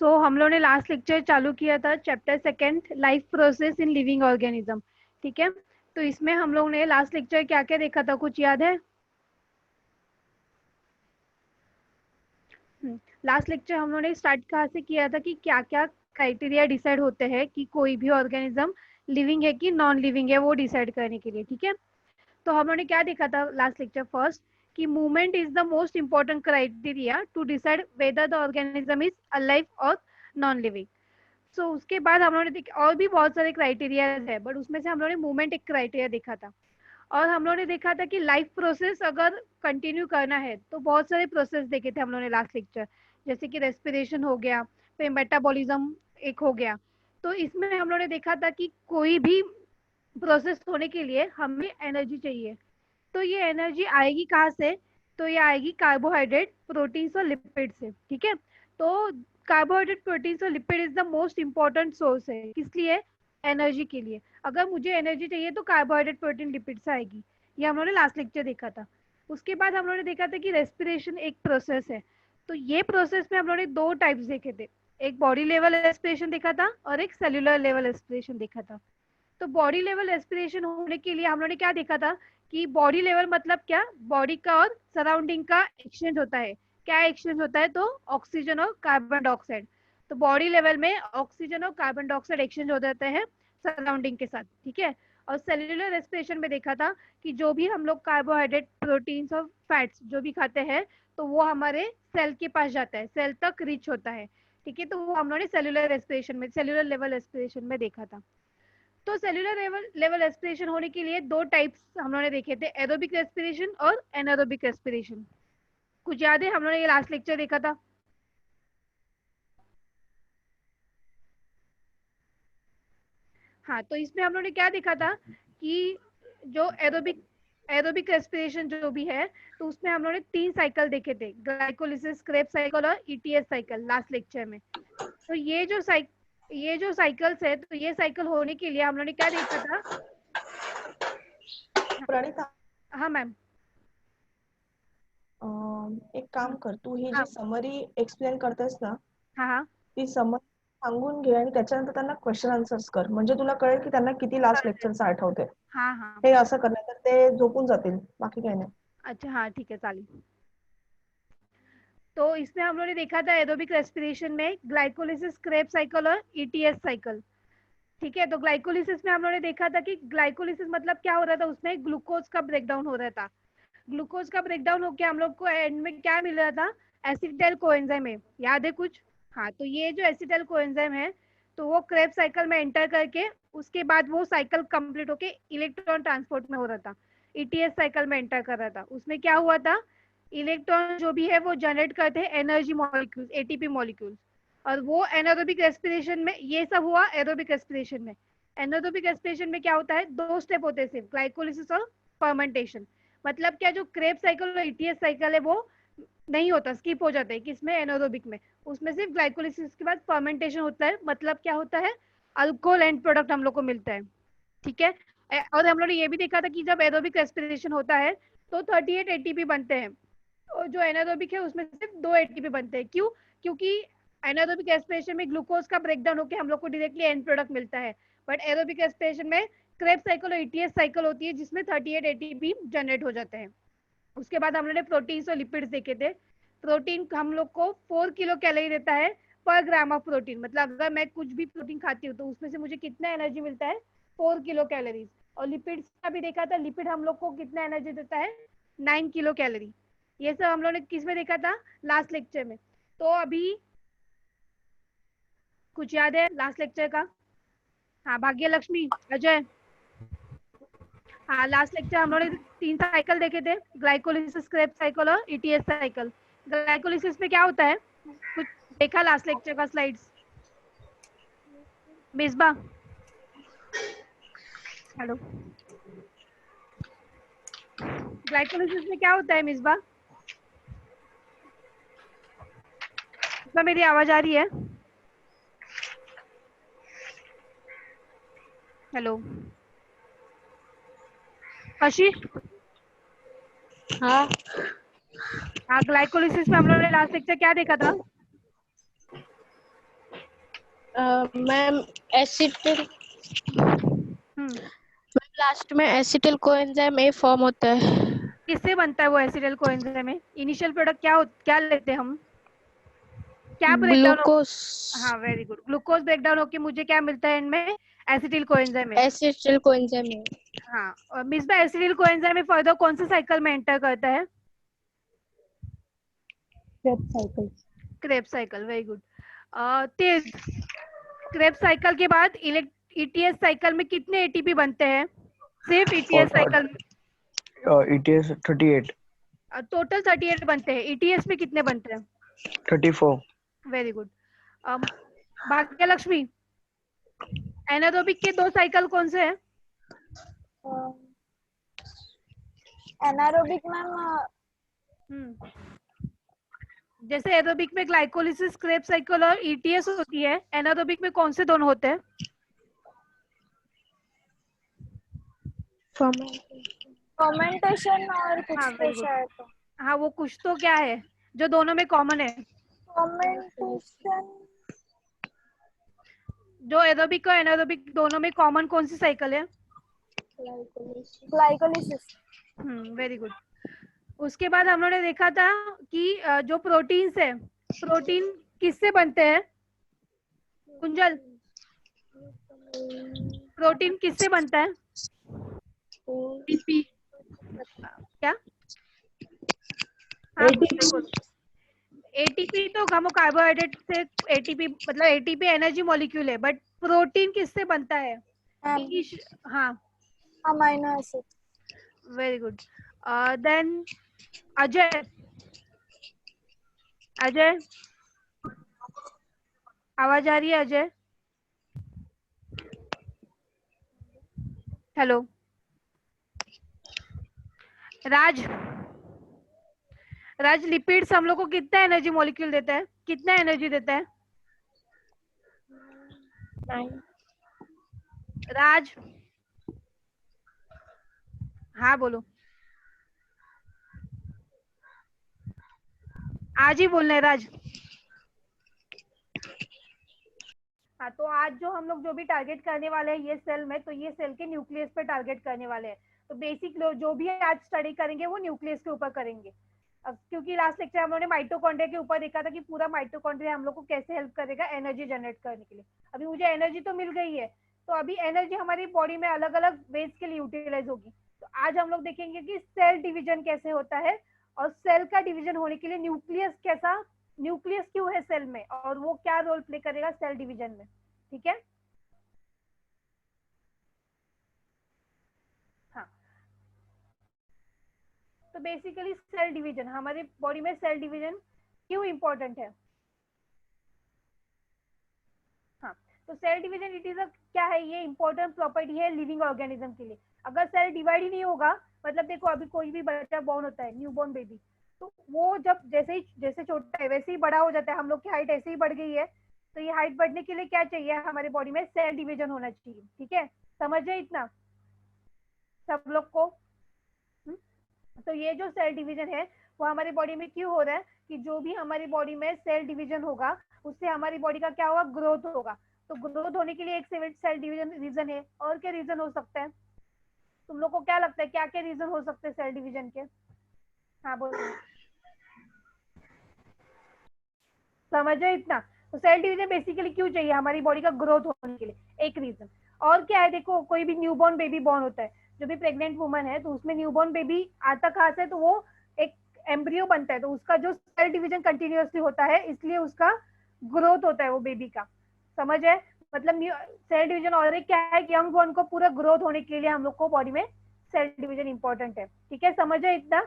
हम लोगों ने लास्ट लेक्चर चालू किया था chapter second, life process in living organism. ठीक है, तो इसमें हम लोग ने लास्ट लेक्चर क्या क्या देखा था, कुछ याद है? लास्ट लेक्चर हम लोगों ने स्टार्ट कहाँ से किया था कि क्या क्या क्राइटेरिया डिसाइड होते हैं कि कोई भी ऑर्गेनिज्म लिविंग है कि नॉन लिविंग है, वो डिसाइड करने के लिए। ठीक है, तो हम लोगों ने क्या देखा था लास्ट लेक्चर फर्स्ट, कि movement is the most important criteria to decide whether the organism is alive और नॉन लिविंग। सो उसके बाद हम लोगों ने और भी बहुत सारे क्राइटेरिया है, बट उसमें से हम लोगों ने मूवमेंट एक क्राइटेरिया देखा था। और हम लोगों ने देखा था कि लाइफ प्रोसेस अगर कंटिन्यू करना है तो बहुत सारे प्रोसेस देखे थे हम लोगों ने लास्ट लेक्चर, जैसे कि रेस्पिरेशन हो गया, फिर मेटाबॉलिज्म एक हो गया। तो इसमें हम लोगों ने देखा था कि कोई भी प्रोसेस होने के लिए हमें एनर्जी चाहिए। तो ये एनर्जी आएगी कहाँ से? तो ये आएगी कार्बोहाइड्रेट, प्रोटीन्स और लिपिड से। ठीक है, तो कार्बोहाइड्रेट, प्रोटीन्स और lipid is the most important source है, किस लिए? एनर्जी के लिए। अगर मुझे एनर्जी चाहिए तो कार्बोहाइड्रेट, प्रोटीन, लिपिड से आएगी। ये हम लोगों ने लास्ट लेक्चर देखा था। उसके बाद हम लोगों ने देखा था कि रेस्पिरेशन एक प्रोसेस है। तो ये प्रोसेस में हम लोगों ने दो टाइप्स देखे थे, एक बॉडी लेवल रेस्पिरेशन देखा था और एक सेल्यूलर लेवल रेस्पिरेशन देखा था। तो बॉडी लेवल रेस्पिरेशन होने के लिए हम लोगों ने क्या देखा था कि बॉडी लेवल मतलब क्या? बॉडी का और सराउंडिंग का एक्सचेंज होता है। क्या एक्सचेंज होता है? तो ऑक्सीजन और कार्बन डाइऑक्साइड। तो बॉडी लेवल में ऑक्सीजन और कार्बन डाइऑक्साइड एक्सचेंज हो जाते हैं सराउंडिंग के साथ। ठीक है, और सेल्यूलर रेस्पिरेशन में देखा था कि जो भी हम लोग कार्बोहाइड्रेट, प्रोटीन्स और फैट्स जो भी खाते हैं, तो वो हमारे सेल के पास जाता है, सेल तक रीच होता है। ठीक है, तो वो हम लोगों ने सेल्यूलर रेस्पिरेशन में, सेल्यूलर लेवल रेस्पिरेशन में देखा था। तो सेल्यूलर लेवल रेस्पिरेशन होने के लिए दो टाइप्स हम लोगों ने देखे थे, एरोबिक रेस्पिरेशन और एनारोबिक रेस्पिरेशन। कुछ याद है? हम लोगों ने ये लास्ट लेक्चर देखा था। हाँ, तो इसमें हम लोगों ने क्या देखा था कि जो एरोबिक एरोबिक रेस्पिरेशन जो भी है, तो उसमें हम लोगों ने तीन साइकिल देखे थे, ग्लाइकोलिसिस, क्रेब्स साइकिल और ईटीएस साइकिल लास्ट लेक्चर में। तो ये जो साइकिल्स है, तो ये साइकिल होने के लिए हम लोगों ने क्या देखा था? प्रणिता, हाँ मैम। एक काम कर, तू ही जी हाँ समरी एक्सप्लेन करतेस ना, हाँ हाँ ती समरी सांगून घे आणि त्याच्यानंतर त्यांना क्वेश्चन आन्सर्स कर, म्हणजे तुला कळेल की त्यांना किती लास्ट चालेल। लेक्चरचं आठवते. हाँ हाँ। हे असं करण्यात ते झोपून जातील, बाकी काही नाही. अच्छा हाँ, ठीक है, चालेल। तो इसमें हम लोगों ने देखा था एरोबिक रेस्पिरेशन में ग्लाइकोलिसिस, क्रेब्स साइकिल और ईटीएस साइकिल। ठीक है, तो ग्लाइकोलिसिस में हम लोगों ने देखा था कि ग्लाइकोलिसिस मतलब क्या हो रहा था, उसमें ग्लूकोज का ब्रेकडाउन हो रहा था। ग्लूकोज का ब्रेकडाउन होकर हम लोग को एंड में क्या मिल रहा था? एसिटाइल कोएंजाइम है, याद है कुछ? हाँ, तो ये जो एसिटाइल कोएंजाइम है, तो वो क्रेब साइकिल में एंटर करके उसके बाद वो साइकिल कंप्लीट होके इलेक्ट्रॉन ट्रांसपोर्ट में हो रहा था, ईटीएस साइकिल में एंटर कर रहा था। उसमें क्या हुआ था? इलेक्ट्रॉन जो भी है वो जनरेट करते हैं एनर्जी मॉलिक्यूल्स, एटीपी मॉलिक्यूल्स। और वो एनारोबिक रेस्पिरेशन में ये सब हुआ, एरोबिक रेस्पिरेशन में। एनारोबिक रेस्पिरेशन में क्या होता है? दो स्टेप होते हैं सिर्फ, ग्लाइकोलिसिस और फर्मेंटेशन। मतलब क्या, जो क्रेब साइकिल और ईटीएस साइकिल है वो नहीं होता, स्किप हो जाता है, किसमें? एनारोबिक में। उसमें सिर्फ ग्लाइकोलिसिस के बाद फर्मेंटेशन होता है। मतलब क्या होता है? अल्कोहल एंड प्रोडक्ट हम लोग को मिलता है। ठीक है, और हम लोग ने ये भी देखा था कि जब एरोबिक रेस्पिरेशन होता है तो 38 एटीपी बनते हैं, और जो एनारोबिक है उसमें सिर्फ 2 एटीपी बनते हैं। क्यों? क्योंकि एनारोबिक रेस्पिरेशन में ग्लूकोज का ब्रेकडाउन होकर हम लोग को डायरेक्टली एंड प्रोडक्ट मिलता है, बट एरोबिक रेस्पिरेशन में क्रेब साइकिल और ईटीएस साइकिल होती है जिसमें 38 एटीपी जनरेट हो जाते हैं। उसके बाद हम लोग ने प्रोटीन्स और लिपिड्स देखे थे। प्रोटीन हम लोग को 4 किलो कैलोरी देता है पर ग्राम ऑफ प्रोटीन। मतलब अगर मैं कुछ भी प्रोटीन खाती हूँ तो उसमें से मुझे कितना एनर्जी मिलता है? 4 किलो कैलोरीज। और लिपिड्स का भी देखा था, लिपिड हम लोग को कितना एनर्जी देता है? 9 किलो कैलोरी। ये सब हम लोग ने किस में देखा था? लास्ट लेक्चर में। तो अभी कुछ याद है लास्ट लेक्चर का? हाँ, भाग्य लक्ष्मी, अजय। हाँ, लास्ट लेक्चर हम लोगों ने तीन साइकिल देखे थे, ग्लाइकोलिसिस, क्रेब साइकिल और ईटीएस साइकिल। ग्लाइकोलिसिस में क्या होता है? कुछ देखा लास्ट लेक्चर का स्लाइड्स? मिसबा, हेलो। ग्लाइकोलिसिस में क्या होता है मिसबा? मिसबा, मेरी आवाज आ रही है? हेलो कशी? हाँ हाँ, ग्लाइकोलिसिस में हम लोगों ने लास्ट लेक्चर क्या देखा था? मैम एसिटिल लास्ट में एसिटिल कोएंजाइम ए फॉर्म होता है। किससे बनता है वो एसिटिल कोएंजाइम में? इनिशियल प्रोडक्ट क्या लेते हैं हम? क्या ब्रेकडाउन? ग्लूकोज। हाँ वेरी गुड, ग्लूकोज ब्रेकडाउन होके मुझे क्या मिलता है इनमें? एसिटिल कोएंजाइम में। एसिटिल कोएंजाइम है। हाँ, और मिसबा एसिटिल कोएंजाइम में फर्दर कौन से साइकिल में एंटर करता है? Krebs cycle. Krebs cycle, very good. तेज क्रेब्स साइकिल के बाद ईटीएस साइकिल में कितने एटीपी बनते हैं? सिर्फ ईटीएस साइकिल ETS 38, टोटल 38 बनते हैं। ईटीएस में कितने बनते हैं? 34, वेरी गुड। भाग्य लक्ष्मी, एनारोबिक के 2 साइकिल कौन से हैं? एनारोबिक मैम जैसे एरोबिक में ग्लाइकोलिसिस क्रेब्स साइकिल और ईटीएस होती है, एनारोबिक में कौन से दोनों होते हैं? फर्मेंटेशन और कुछ हाँ तो वेरी गुड। शायद तो हाँ वो कुछ तो क्या है जो दोनों में कॉमन है? फर्मेंटेशन जो एरोबिक और एनारोबिक दोनों में कॉमन कौन सी साइकिल है? ग्लाइकोलिसिस। Very good. उसके बाद हम लोगों ने देखा था कि जो प्रोटीन्स है, प्रोटीन किससे बनते हैं? कुंजल, प्रोटीन किससे बनता है? क्या? हाँ एटीपी तो हम कार्बोहाइड्रेट से, एटीपी मतलब एटीपी एनर्जी मॉलिक्यूल है, बट प्रोटीन किससे बनता है? हाँ amino acid. Very good. Then Ajay, Ajay आवाज आ रही है? अजय, हेलो। राज, राज लिपिड्स हम लोग को कितना एनर्जी मॉलिक्यूल देता है? कितना एनर्जी देता है राज? हाँ बोलो, आज ही बोलना है राज। हाँ तो आज जो हम लोग जो भी टारगेट करने वाले हैं ये सेल में, तो ये सेल के न्यूक्लियस पे टारगेट करने वाले हैं। तो बेसिक जो भी आज स्टडी करेंगे वो न्यूक्लियस के ऊपर करेंगे। क्योंकि लास्ट लेक्चर हम लोगों ने माइटोकॉन्ड्रिया के ऊपर देखा था कि पूरा माइटोकॉन्ड्रिया हम लोग को कैसे हेल्प करेगा एनर्जी जनरेट करने के लिए। अभी मुझे एनर्जी तो मिल गई है, तो अभी एनर्जी हमारी बॉडी में अलग अलग वेज के लिए यूटिलाइज होगी। तो आज हम लोग देखेंगे कि सेल डिवीजन कैसे होता है, और सेल का डिवीजन होने के लिए न्यूक्लियस कैसा, न्यूक्लियस क्यों है सेल में, और वो क्या रोल प्ले करेगा सेल डिवीजन में। ठीक है? हाँ, तो बेसिकली सेल डिवीजन, हमारे बॉडी में सेल डिवीजन क्यों इंपॉर्टेंट है? हाँ, तो सेल डिवीजन इट इज क्या है, ये इंपॉर्टेंट प्रॉपर्टी है लिविंग ऑर्गेनिज्म के लिए। अगर सेल डिवाइड ही नहीं होगा, मतलब देखो अभी कोई भी बच्चा बॉर्न होता है, न्यू बॉर्न बेबी, तो वो जब जैसे छोटा है वैसे ही बड़ा हो जाता है। हम लोग की हाइट ऐसे ही बढ़ गई है, तो ये हाइट बढ़ने के लिए क्या चाहिए हमारे बॉडी में? सेल डिवीजन होना चाहिए। ठीक है, समझे इतना सब लोग को? तो ये जो सेल डिवीजन है वो हमारी बॉडी में क्यों हो रहा है कि जो भी हमारी बॉडी में सेल डिवीजन होगा उससे हमारी बॉडी का क्या होगा? ग्रोथ होगा। तो ग्रोथ होने के लिए एक सेल डिवीजन रीजन है, और क्या रीजन हो सकता है? तुम लोग को क्या लगता है क्या क्या रीजन हो सकते हैं सेल डिवीजन के? हाँ बोलो, समझे इतना? तो सेल डिवीजन बेसिकली क्यों चाहिए हमारी बॉडी का ग्रोथ होने के लिए, एक रीजन। और क्या है, देखो कोई भी न्यूबॉर्न बेबी बॉर्न होता है, जो भी प्रेग्नेंट वुमन है, तो उसमें न्यूबॉर्न बेबी आता कहाँ से? तो वो एक एम्ब्रियो बनता है, तो उसका जो सेल डिवीजन कंटिन्यूअसली होता है, इसलिए उसका ग्रोथ होता है वो बेबी का। समझ है? मतलब सेल डिवीजन, और एक क्या है, यंग बॉर्न को पूरा ग्रोथ होने के लिए हम लोग को बॉडी में सेल डिवीजन इंपॉर्टेंट है। ठीक है, समझ है इतना?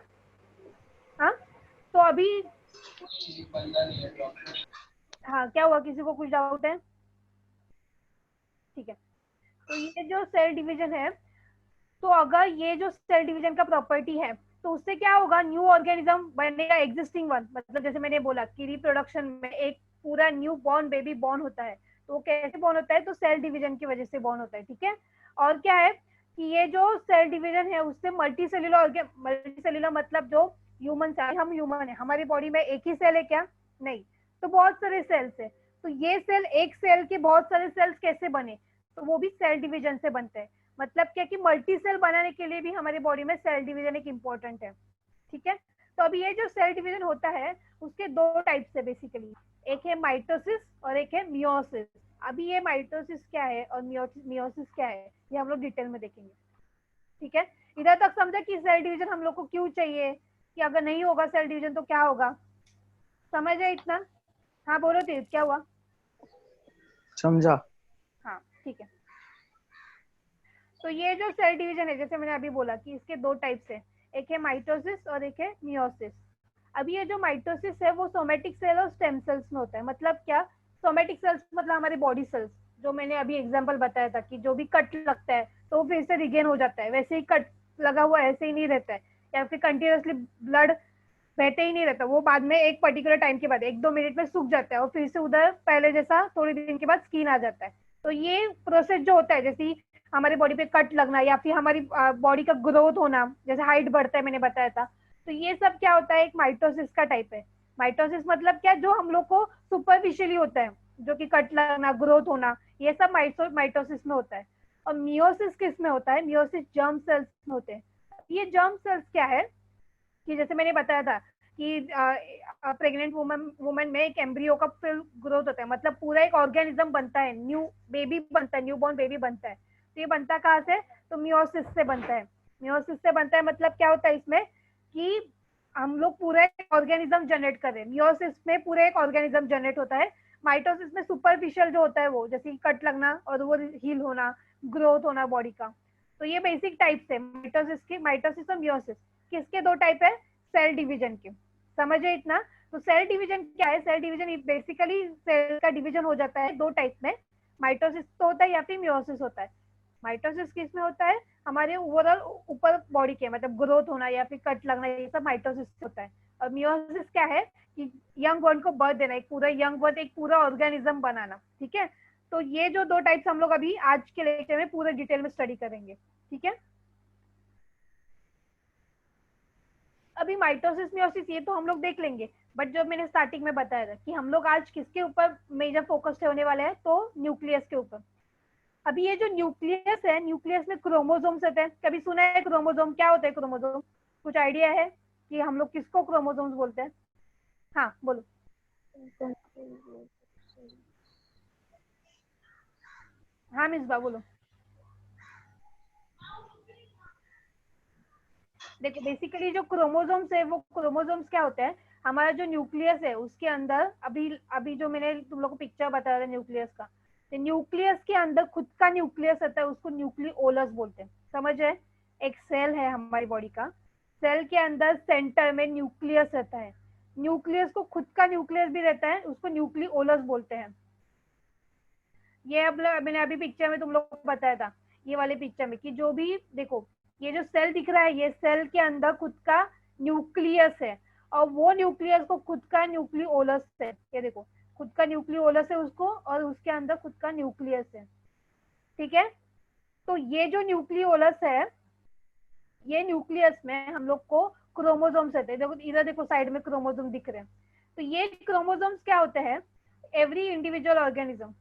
हाँ, तो अभी हाँ क्या हुआ, किसी को कुछ डाउट है? ठीक है, तो ये जो सेल डिवीजन है, तो अगर ये जो सेल डिवीजन का प्रॉपर्टी है, तो उससे क्या होगा? न्यू ऑर्गेनिज्म बनेगा, एग्जिस्टिंग वन। मतलब जैसे मैंने बोला कि रिप्रोडक्शन में एक पूरा न्यू बॉर्न बेबी बॉर्न होता है, तो वो कैसे बॉर्न होता है? तो सेल डिवीजन की वजह से बॉर्न होता है। ठीक है, और क्या है कि ये जो सेल डिवीजन है उससे मल्टीसेल्युलर मतलब जो ह्यूमन, हम ह्यूमन है, हमारी बॉडी में एक ही सेल है क्या? नहीं, तो बहुत सारे सेल्स है। तो ये सेल, एक सेल के बहुत सारे सेल्स कैसे बने, तो वो भी सेल डिवीजन से बनते हैं। मतलब क्या कि मल्टी सेल बनाने के लिए भी हमारे बॉडी में सेल डिवीजन एक इम्पोर्टेंट है, ठीक है। तो अभी ये जो सेल डिवीजन होता है उसके दो टाइप्स है बेसिकली, एक है माइटोसिस और एक है मियोसिस। अभी ये माइटोसिस क्या है और मियोसिस क्या है ये हम लोग डिटेल में देखेंगे, ठीक है। इधर तक समझा कि सेल डिवीजन हम लोग को क्यों चाहिए, कि अगर नहीं होगा सेल डिवीजन तो क्या होगा, समझ है इतना? हाँ बोलो तीर्थ, क्या हुआ? समझा। हाँ ठीक है। तो ये जो सेल डिवीजन है, जैसे मैंने अभी बोला कि इसके दो टाइप्स है, एक है माइटोसिस और एक है मियोसिस। अभी ये जो माइटोसिस है वो सोमेटिक सेल और स्टेम सेल्स में होता है। मतलब क्या, सोमेटिक सेल्स मतलब हमारे बॉडी सेल्स, जो मैंने अभी एग्जांपल बताया था कि जो भी कट लगता है तो वो फिर से रिगेन हो जाता है, वैसे ही कट लगा हुआ ऐसे ही नहीं रहता है, या फिर कंटिन्यूसली ब्लड बहते ही नहीं रहता, वो बाद में एक पर्टिकुलर टाइम के बाद 1-2 मिनट में सूख जाता है और फिर से उधर पहले जैसा थोड़ी दिन के बाद स्किन आ जाता है। तो ये प्रोसेस जो होता है, जैसे हमारे बॉडी पे कट लगना या फिर हमारी बॉडी का ग्रोथ होना, जैसे हाइट बढ़ता है मैंने बताया था, तो ये सब क्या होता है, एक माइटोसिस का टाइप है। माइटोसिस मतलब क्या, जो हम लोग को सुपरफिशियली होता है, जो कि कट लगना, ग्रोथ होना, ये सब माइटोसिस में होता है। और मियोसिस किस में होता है, मियोसिस जर्म सेल्स में होते हैं। ये जर्म सेल्स क्या है कि जैसे मैंने बताया था कि प्रेग्नेंट वुमन में एक एम्ब्रियो का फिर ग्रोथ होता है, मतलब पूरा एक ऑर्गेनिज्म बनता है, न्यू बेबी बनता है, न्यू बॉर्न बेबी बनता है। तो ये बनता कहाँ से, तो मियोसिस से बनता है। मियोसिस से बनता है मतलब क्या होता है इसमें, कि हम लोग पूरा एक ऑर्गेनिज्म जनरेट कर रहे हैं। मियोसिस में पूरा एक ऑर्गेनिज्म जनरेट होता है। माइटोसिस में सुपरफिशियल जो होता है वो, जैसे कट लगना और वो हील होना, ग्रोथ होना बॉडी का। तो ये बेसिक टाइप्स है माइटोसिस के, माइटोसिस और मियोसिस। किसके दो टाइप है, सेल डिवीजन के। समझे इतना? तो सेल डिवीजन क्या है, सेल डिवीजन बेसिकली सेल का डिवीजन हो जाता है दो टाइप में, माइटोसिस तो होता है या फिर मियोसिस होता है। माइटोसिस किस में होता है, हमारे ओवरऑल ऊपर बॉडी के, मतलब ग्रोथ होना या फिर कट लगना, ये सब माइटोसिस होता है। और मियोसिस क्या है कि यंग बर्ड को बर्थ देना, एक पूरा यंग बर्ड, एक पूरा ऑर्गेनिज्म बनाना, ठीक है। तो ये जो दो टाइप्स हम लोग अभी आज के लेक्चर में पूरे डिटेल में स्टडी करेंगे, ठीक है। अभी माइटोसिस मियोसिस ये तो हम लोग देख लेंगे, बट जो मैंने स्टार्टिंग में बताया था कि हम लोग आज किसके ऊपर मेजर फोकस होने वाले हैं, तो न्यूक्लियस के ऊपर। अभी ये जो न्यूक्लियस है, न्यूक्लियस में क्रोमोसोम्स होते हैं। कभी सुना है क्रोमोसोम क्या होता है? क्रोमोसोम कुछ आइडिया है कि हम लोग किसको क्रोमोसोम्स बोलते हैं? हाँ बोलो। हाँ मिसबा बोलो। देखो बेसिकली जो क्रोमोसोम्स है, वो क्रोमोसोम्स क्या होते हैं, हमारा जो न्यूक्लियस है उसके अंदर, अभी अभी जो मैंने तुम लोग को पिक्चर बताया था न्यूक्लियस का, तो न्यूक्लियस के अंदर खुद का न्यूक्लियस होता है, उसको न्यूक्लियोलस बोलते हैं। समझ है? एक सेल है हमारी बॉडी का, सेल के अंदर सेंटर में न्यूक्लियस रहता है, न्यूक्लियस को खुद का न्यूक्लियस भी रहता है, उसको न्यूक्लियोलस बोलते हैं। ये अब मैंने अभी पिक्चर में तुम लोग को बताया था, ये वाले पिक्चर में, कि जो भी देखो ये जो सेल दिख रहा है, ये सेल के अंदर खुद का न्यूक्लियस है, और वो न्यूक्लियस को खुद का न्यूक्लियोलस है। ये देखो खुद का न्यूक्लियोलस है उसको, और उसके अंदर खुद का न्यूक्लियस है, ठीक है। तो ये जो न्यूक्लियोलस है, ये न्यूक्लियस में हम लोग को क्रोमोसोम्स रहते हैं। देखो इधर देखो साइड में क्रोमोसोम दिख रहे हैं। तो ये क्रोमोसोम्स क्या होते हैं, एवरी इंडिविजुअल ऑर्गेनिज्म,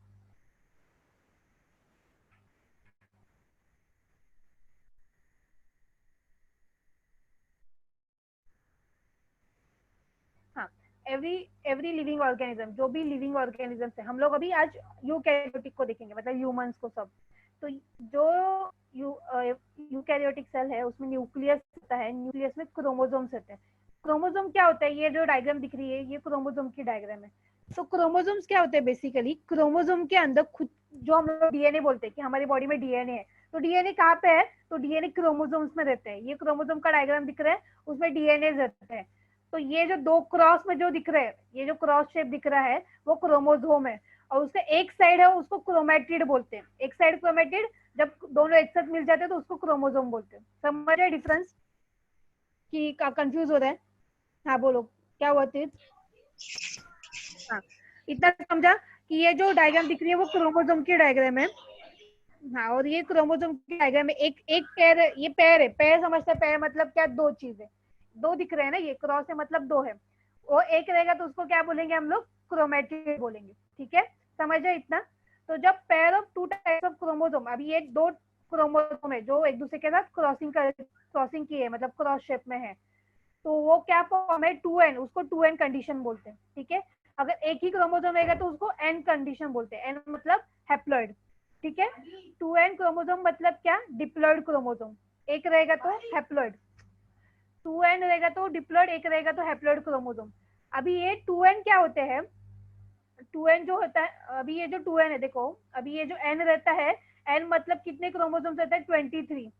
हाँ, एवरी लिविंग ऑर्गेनिज्म, जो भी लिविंग ऑर्गेनिज्म है, हम लोग अभी आज यूकैरियोटिक को देखेंगे, मतलब ह्यूमंस को सब। तो जो यूकैरियोटिक सेल है उसमें न्यूक्लियस होता है, न्यूक्लियस में क्रोमोसोम्स होते हैं। क्रोमोसोम क्या होता है, ये जो डायग्राम दिख रही है ये क्रोमोसोम की डायग्राम है। तो क्रोमोसोम्स क्या होते हैं, बेसिकली क्रोमोसोम के अंदर खुद, जो हम लोग डीएनए बोलते हैं कि हमारी बॉडी में डीएनए है, तो डीएनए कहाँ पे है, तो डीएनए क्रोमोसोम्स में रहते हैं। ये क्रोमोसोम का डायग्राम दिख रहा है, उसमें डीएनए रहते हैं। तो ये जो दो क्रॉस में जो दिख रहे हैं, ये जो क्रॉस शेप दिख रहा है वो क्रोमोसोम है, और उसका एक साइड है उसको क्रोमैटिड बोलते हैं। एक साइड क्रोमैटिड, जब दोनों एक साथ मिल जाते हैं तो उसको क्रोमोसोम बोलते हैं। समझ रहे डिफरेंस कि कंफ्यूज हो रहा है? हाँ बोलो क्या हुआ थी? हाँ इतना समझा कि ये जो डायग्राम दिख रही है वो क्रोमोसोम की डायग्राम है। हाँ, और ये क्रोमोसोम की डायग्राम में एक एक पेयर है, ये पेयर है, पेयर समझते हैं? पेयर मतलब क्या, दो चीजें, दो दिख रहे हैं ना, ये क्रॉस है मतलब दो है, वो एक रहेगा तो उसको क्या बोलेंगे हम लोग, क्रोमैटिड बोलेंगे, ठीक है, समझ है इतना। तो जब pair of two types of chromosome, अभी ये दो क्रोमोसोम है जो एक दूसरे के साथ क्रॉसिंग की है, मतलब क्रॉस शेप में है, तो वो क्या फॉर्म है 2n, उसको 2n कंडीशन बोलते हैं। ठीक है, अगर एक ही क्रोमोसोम रहेगा तो उसको n कंडीशन बोलते हैं, n मतलब हैप्लॉइड। ठीक है, 2n क्रोमोसोम मतलब क्या, डिप्लॉइड क्रोमोसोम। एक रहेगा तो हैप्लॉइड, 2n रहेगा तो डिप्लॉइड, एक रहेगा तो हैप्लॉइड क्रोमोसोम। अभी ये 2n क्या होते हैं, 2n जो होता है, अभी ये जो 2n है देखो, अभी ये जो n रहता है, n मतलब कितने क्रोमोसोम रहता है 23।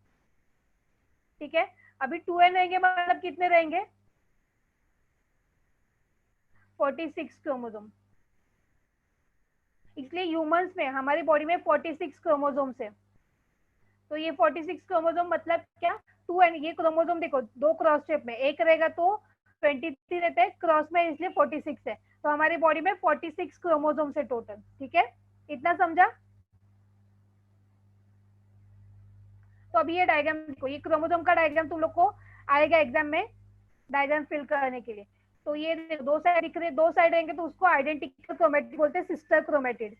ठीक है, अभी 2n रहेंगे मतलब कितने रहेंगे 46 क्रोमोसोम। इसलिए ह्यूमंस में, हमारी बॉडी में 46 क्रोमोसोम्स है। तो ये 46 क्रोमोसोम मतलब क्या, 2n, ये क्रोमोसोम देखो दो क्रॉस शेप में, एक रहेगा तो 23 रहता है, क्रॉस में इसलिए 46 है। तो हमारी बॉडी में 46 क्रोमोसोम्स है टोटल। ठीक है, इतना समझा। तो अभी ये डायग्राम देखो, ये क्रोमोसोम का डायग्राम तुम लोग को आएगा एग्जाम में, डायग्राम फिल करने के लिए। तो ये दो साइड दिख रहे, दो साइड रहेंगे तो उसको आइडेंटिकल क्रोमेटिड बोलते हैं, सिस्टर क्रोमेटिड।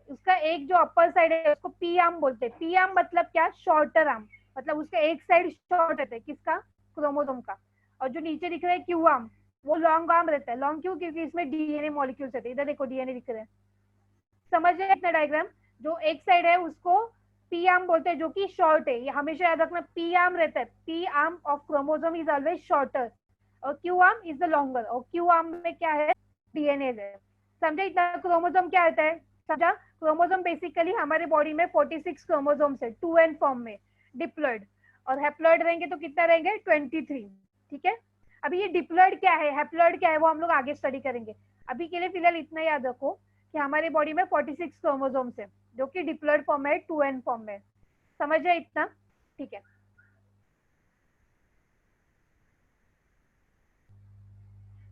उसका एक जो अपर साइड है उसको पी आर्म बोलते हैं। पी आर्म मतलब क्या, शॉर्टर आर्म, मतलब उसका एक साइड शॉर्ट रहता है, किसका, क्रोमोसोम का। और जो नीचे दिख रहा है क्यू आर्म, वो लॉन्ग आर्म रहता है। लॉन्ग क्यों, क्योंकि इसमें डीएनए मॉलिक्यूल्स रहते हैं। इधर देखो डीएनए दिख रहे हैं, समझ रहे इतना डायग्राम। जो एक साइड है उसको पी आर्म बोलते हैं, जो कि शॉर्ट है। ये हमेशा याद रखना, पी आर्म रहता है, P arm of chromosome is always shorter और Q arm is the longer. और क्यू आर्म में क्या है, डीएनए है। समझे इतना। क्रोमोसोम क्या होता है, समझा। क्रोमोसोम बेसिकली हमारे बॉडी में 46 क्रोमोसोम्स है 2n फॉर्म में, डिप्लॉइड। और हैप्लॉइड रहेंगे तो कितना रहेंगे 23। ठीक है, अभी ये डिप्लॉइड क्या है, हैप्लॉइड क्या है, वो हम लोग आगे स्टडी करेंगे। अभी के लिए फिलहाल इतना याद रखो कि हमारे बॉडी में 46 क्रोमोसोम्स है जो कि डिप्लॉइड फॉर्म है, 2n फॉर्म में। समझ रहे इतना, ठीक है।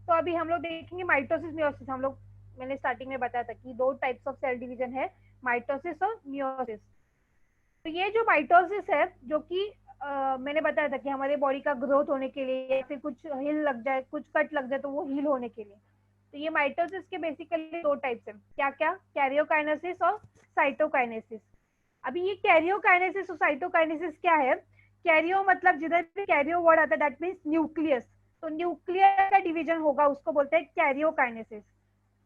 तो अभी हम लोग देखेंगे माइटोसिस मियोसिस। हम लोग, मैंने स्टार्टिंग में बताया था कि दो टाइप्स ऑफ सेल डिवीजन है, माइटोसिस और मियोसिस। तो ये जो माइटोसिस है, जो कि मैंने बताया था कि हमारे बॉडी का ग्रोथ होने के लिए, या फिर कुछ हिल लग जाए, कुछ कट लग जाए तो वो हील होने के लिए। तो ये माइटोसिस के बेसिकली दो टाइप्स है, क्या क्या, कैरियोकाइनेसिस और साइटोकाइनेसिस। अभी ये कैरियोकाइनेसिस और साइटोकाइनेसिस क्या है, कैरियो मतलब जिधर भी कैरियो वर्ड आता है दैट मीन्स न्यूक्लियस, तो न्यूक्लियर का डिवीजन होगा उसको बोलते हैं कैरियोकाइनेसिस।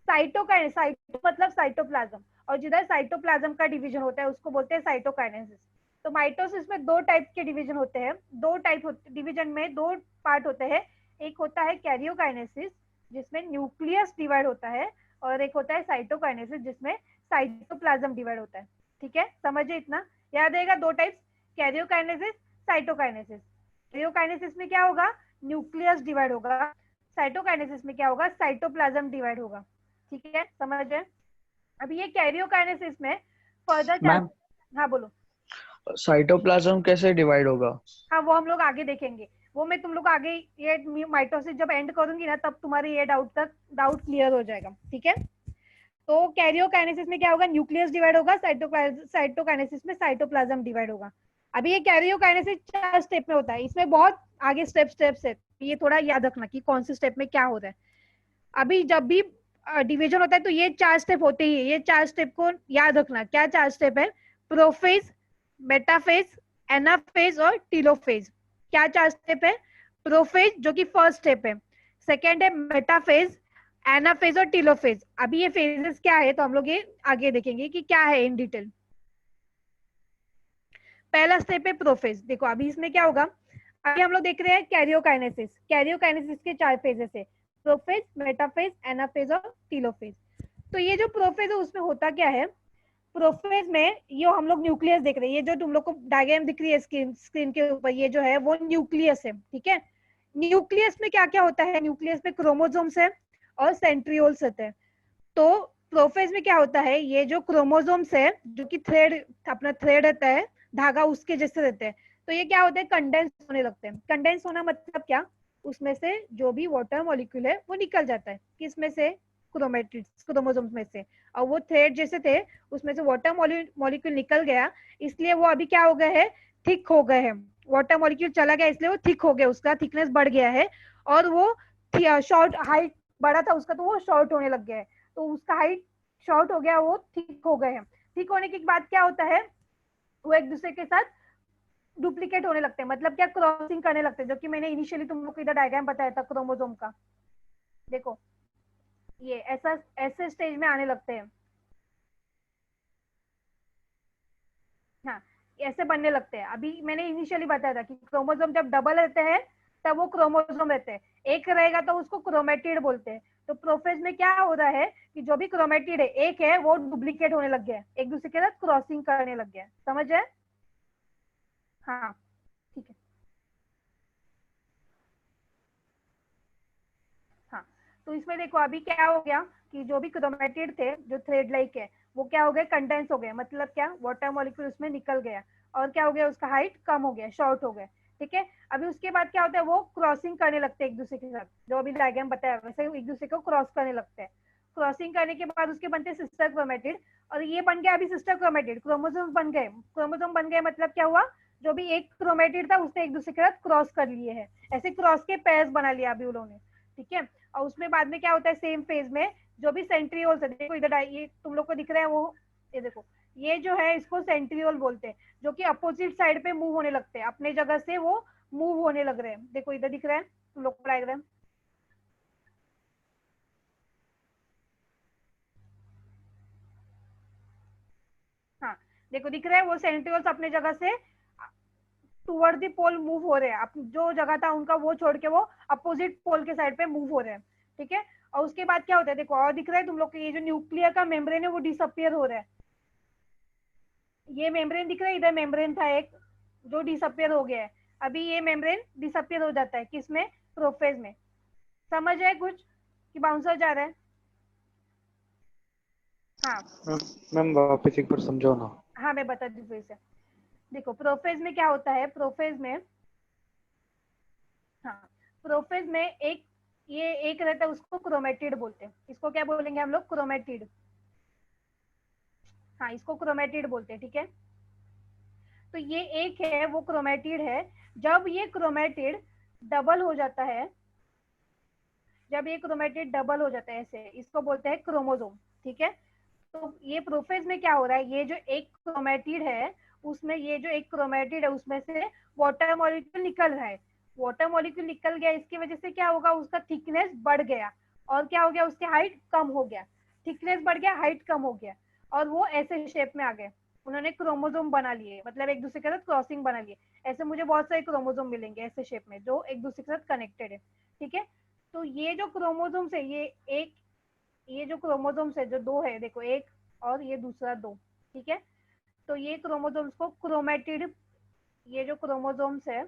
साइटोकाइनेसिस, साइटो मतलब साइटोप्लाज्म, और जिधर साइटोप्लाज्म का डिवीजन होता है उसको बोलते हैं साइटोकाइनेसिस। तो माइटोसिस में दो टाइप के डिवीजन होते हैं, दो टाइप डिवीजन में दो पार्ट होते हैं। एक होता है कैरियोकाइनेसिस जिसमें न्यूक्लियस डिवाइड होता है, और एक होता है साइटोकाइनेसिस जिसमें साइटोप्लाज्म डिवाइड होता है। ठीक है, समझिए इतना, याद रहेगा दो टाइप्स, कैरियोकाइनेसिस, साइटोकाइनेसिस। कैरियोकाइनेसिस में क्या होगा, न्यूक्लियस डिवाइड होगा, साइटोकाइनेसिस में क्या होगा, साइटोप्लाज्म डिवाइड होगा। ठीक है, समझ रहे। अभी ये कैरियोकाइनेसिस में फर्दर क्या, मैम हाँ बोलो। साइटोप्लाज्म कैसे डिवाइड होगा? हाँ वो हम लोग आगे देखेंगे, वो मैं तुम लोग आगे, ये माइटोसिस जब एंड करूंगी ना तब तुम्हारे ये डाउट क्लियर हो जाएगा। ठीक है, तो कैरियोकाइनेसिस में क्या होगा, न्यूक्लियस डिवाइड होगा, साइटोकाइनेसिस में साइटोप्लाज्म डिवाइड होगा। अभी ये कैरियोकाइनेसिस 4 स्टेप में होता है, इसमें बहुत आगे स्टेप्स है, ये थोड़ा याद रखना कि कौन से स्टेप में क्या हो रहा है। अभी जब भी डिवीजन होता है तो ये 4 स्टेप होते ही है, ये 4 स्टेप को याद रखना। क्या 4 स्टेप है, प्रोफेज, मेटाफेज, एनाफेज और टीलोफेज। क्या 4 स्टेप है, प्रोफेज जो कि फर्स्ट स्टेप है, सेकेंड है मेटाफेज, एनाफेज और टीलोफेज। अभी ये फेजेस क्या है तो हम लोग ये आगे देखेंगे कि क्या है इन डिटेल। पहला स्टेप है प्रोफेज। देखो अभी इसमें क्या होगा, अभी हम लोग देख रहे हैं कैरियोकाइनेसिस। कैरियोकाइनेसिस के 4 फेजेस है, प्रोफेज, मेटाफेज, एनाफेज और टीलोफेज। तो ये जो प्रोफेज है उसमें होता क्या है, प्रोफेज में ये हम लोग न्यूक्लियस देख रहे हैं, ये जो तुम लोग को डायग्राम दिख रही है स्क्रीन के ऊपर, ये जो है वो न्यूक्लियस है। ठीक है, न्यूक्लियस में क्या क्या होता है, न्यूक्लियस में क्रोमोसोम्स है और सेंट्रियोल्स होते हैं। तो प्रोफेज में क्या होता है, ये जो क्रोमोसोम्स है जो कि थ्रेड, अपना थ्रेड रहता है, धागा उसके जैसे रहते हैं, तो ये क्या होते हैं, कंडेंस होने लगते हैं। कंडेंस होना मतलब क्या, उसमें से जो भी वाटर मॉलिक्यूल है वो निकल जाता है, किसमें से, क्रोमेटिड्स, क्रोमोसोम्स में से। और वो थ्रेड जैसे थे उसमें से वाटर मॉलिक्यूल निकल गया, इसलिए वो अभी क्या हो गए हैं, थिक हो गए हैं। वाटर मॉलिक्यूल चला गया इसलिए वो थिक हो गया, उसका थिकनेस बढ़ गया है, और वो शॉर्ट, हाइट बढ़ा था उसका तो वो शॉर्ट होने लग गया है, तो उसका हाइट शॉर्ट हो गया, वो थिक हो गए हैं। थिक होने के बाद क्या होता है, वो एक दूसरे के साथ डुप्लीकेट होने लगते हैं, मतलब क्या, क्रॉसिंग करने लगते हैं, जो कि मैंने इनिशियली तुम लोग को इधर डायग्राम बताया था क्रोमोसोम का। देखो ये ऐसा ऐसे स्टेज में आने लगते हैं, हाँ ऐसे बनने लगते हैं। अभी मैंने इनिशियली बताया था कि क्रोमोसोम जब डबल रहते हैं तब वो क्रोमोसोम रहते हैं, एक रहेगा तो उसको क्रोमेटिड बोलते हैं। तो प्रोफेज में क्या हो रहा है कि जो भी क्रोमेटिड है एक है, वो डुप्लीकेट होने लग गया है, एक दूसरे के साथ क्रॉसिंग करने लग गया है। समझ है? हाँ ठीक है। हाँ तो इसमें देखो अभी क्या हो गया कि जो भी क्रोमेटिड थे, जो थ्रेड लाइक है, वो क्या हो गए, कंडेंस हो गए, मतलब क्या, वाटर मॉलिक्यूल उसमें निकल गया, और क्या हो गया, उसका हाइट कम हो गया, शॉर्ट हो गया। ठीक है, अभी उसके बाद क्या होता है, वो क्रॉसिंग करने लगते हैं एक दूसरे के साथ, जो अभी डायग्राम बताया वैसे एक दूसरे को क्रॉस करने लगते हैं। क्रॉसिंग करने के बाद उसके बनते हैं सिस्टर क्रोमेटिड, और ये बन गया अभी सिस्टर क्रोमेटिड, क्रोमोसोम बन गए। क्रोमोसोम बन गए मतलब क्या हुआ, जो भी एक क्रोमेटिड था उसने एक दूसरे के साथ क्रॉस कर लिए है, ऐसे क्रॉस के पेयर्स बना लिया अभी उन्होंने। ठीक है, और उसमें बाद में क्या होता है, सेम फेज में जो भी सेंट्रियोल्स है, देखो इधर ये तुम लोग को दिख रहा है, वो ये देखो, ये जो है इसको सेंट्रियोल बोलते हैं, जो कि अपोजिट साइड पे मूव होने लगते हैं, अपने जगह से वो मूव होने लग रहे हैं। देखो इधर दिख रहा है तुम लोग को डायग्राम, हाँ देखो दिख रहा है, वो सेंट्रियोल्स अपने जगह से टुवर्ड द पोल मूव हो रहे हैं, जो जगह था उनका वो छोड़ के वो अपोजिट पोल के साइड पे मूव हो रहे हैं। ठीक है, और उसके बाद क्या होता है, देखो और दिख रहा है तुम लोग को, ये जो न्यूक्लियर का मेम्ब्रेन है वो डिसअपियर हो रहा है। ये मेम्ब्रेन दिख रहा है, इधर मेम्ब्रेन था एक जो डिसअपियर हो गया है, अभी ये मेम्ब्रेन डिसअपियर हो जाता है, किसमें, प्रोफेज में। समझ है कुछ कि बाउंसर जा रहा है? हाँ मैम वापस एक बार समझाओ ना। हाँ मैं बता दी फिर से। देखो प्रोफेज में क्या होता है, प्रोफेज में, हाँ प्रोफेज में एक, ये एक रहता है उसको क्रोमेटिड बोलते हैं, इसको क्या बोलेंगे हम लोग, क्रोमेटिड। हाँ इसको क्रोमेटिड बोलते हैं। ठीक है, तो ये एक है वो क्रोमेटिड है, जब ये क्रोमेटिड डबल हो जाता है, जब ये क्रोमेटिड डबल हो जाता है ऐसे, इसको बोलते हैं क्रोमोसोम। ठीक है, तो ये प्रोफेज में क्या हो रहा है, ये जो एक क्रोमेटिड है उसमें, ये जो एक क्रोमेटिड है उसमें से वाटर मॉलिक्यूल निकल रहा है, वाटर मॉलिक्यूल निकल गया, इसकी वजह से क्या होगा, उसका थिकनेस बढ़ गया, और क्या हो गया, उसकी हाइट कम हो गया, थिकनेस बढ़ गया, हाइट कम हो गया, और वो ऐसे शेप में आ गए, उन्होंने क्रोमोसोम बना लिए, मतलब एक दूसरे के साथ क्रॉसिंग बना लिए। ऐसे मुझे बहुत सारे क्रोमोसोम मिलेंगे ऐसे शेप में, जो एक दूसरे के साथ कनेक्टेड है। ठीक है, तो ये जो क्रोमोसोम्स है, ये एक, ये जो क्रोमोसोम्स है जो दो है, देखो एक और ये दूसरा दो। ठीक है, तो ये क्रोमोसोम्स को क्रोमेटिड, ये जो क्रोमोसोम्स है,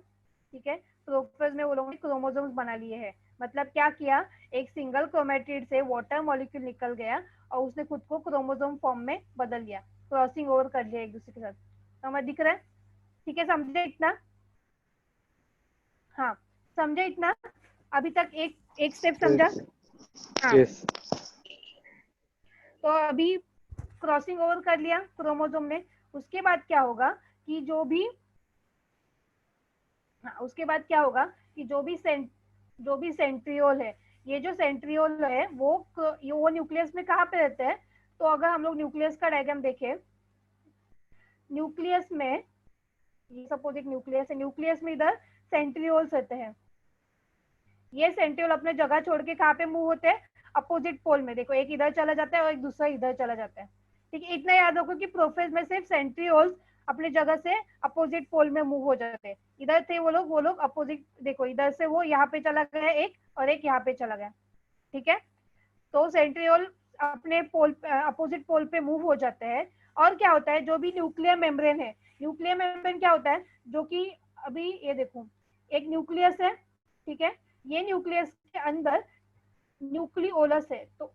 ठीक है, प्रोफेज में वो लोगों ने क्रोमोसोम्स बना लिए हैं, मतलब क्या किया, एक सिंगल क्रोमेटिड से वाटर मॉलिक्यूल निकल गया और उसने खुद को क्रोमोसोम फॉर्म में बदल लिया, क्रॉसिंग ओवर कर लिया एक दूसरे के साथ। समझ दिख रहा है? ठीक है, समझे इतना? हाँ समझे इतना? अभी तक एक एक स्टेप समझा? हाँ यस। तो अभी क्रॉसिंग ओवर कर लिया क्रोमोसोम ने, उसके बाद क्या होगा कि जो भी, हाँ उसके बाद क्या होगा कि जो भी सेंट्रियोल है, ये जो सेंट्रियोल है वो न्यूक्लियस में कहाँ पे रहता है, तो अगर हम लोग न्यूक्लियस का डायग्राम देखें, न्यूक्लियस में, ये सपोज एक न्यूक्लियस है, न्यूक्लियस में इधर सेंट्रियोल्स रहते हैं, ये सेंट्रियोल अपने जगह छोड़ के कहाँ पे मूव होते हैं, अपोजिट पोल में। देखो एक इधर चला जाता है और एक दूसरा इधर चला जाता है। ठीक है, इतना याद रखो कि प्रोफेज में सिर्फ सेंट्रियोल्स अपने जगह से अपोजिट पोल में मूव हो जाते हैं, इधर थे वो लोग अपोजिट, देखो इधर से वो यहाँ पे चला गया एक, और एक यहाँ पे चला गया। ठीक है, तो सेंट्रियोल अपने पोल, अपोजिट पोल पे मूव हो जाते हैं। और क्या होता है, जो भी न्यूक्लियर मेम्ब्रेन है, न्यूक्लियर मेम्ब्रेन क्या होता है, जो कि अभी ये देखो एक न्यूक्लियस है, ठीक है, ये न्यूक्लियस के अंदर न्यूक्लियोलस है, तो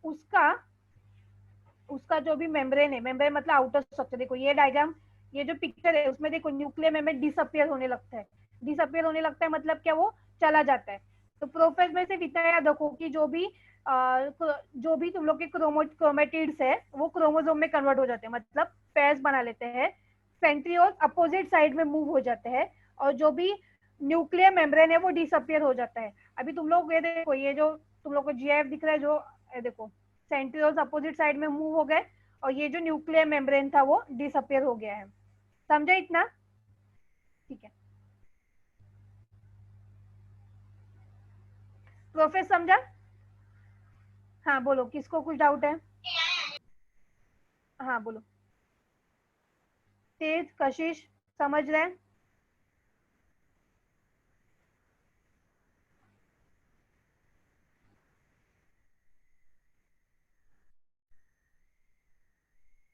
उसका जो भी मेम्ब्रेन है, मेम्ब्रेन मतलब आउटर स्ट्रक्चर, देखो ये डायग्राम, ये जो पिक्चर है उसमें देखो न्यूक्लियर मेम्ब्रेन डिसअपियर होने लगता है, डिसअपियर होने लगता है मतलब क्या, वो चला जाता है। तो प्रोफेज में सिर्फ इतना याद रखो कि जो भी तुम लोग के क्रोमेटिड्स है वो क्रोमोसोम में कन्वर्ट हो जाते हैं, मतलब पेयर्स बना लेते हैं, सेंट्रियोल अपोजिट साइड में मूव हो जाते हैं, और जो भी न्यूक्लियर मेम्ब्रेन है वो डिसअपियर हो जाता है। अभी तुम लोग ये देखो, ये जो तुम लोग को जीआईएफ दिख रहा है, जो देखो सेंट्रियोल्स अपोजिट साइड में मूव हो गए और ये जो न्यूक्लियर मेम्ब्रेन था वो डिसअपियर हो गया है। समझा इतना? ठीक है, प्रोफेस समझा? हाँ बोलो, किसको कुछ डाउट है? हाँ बोलो। तेज, कशिश समझ रहे हैं?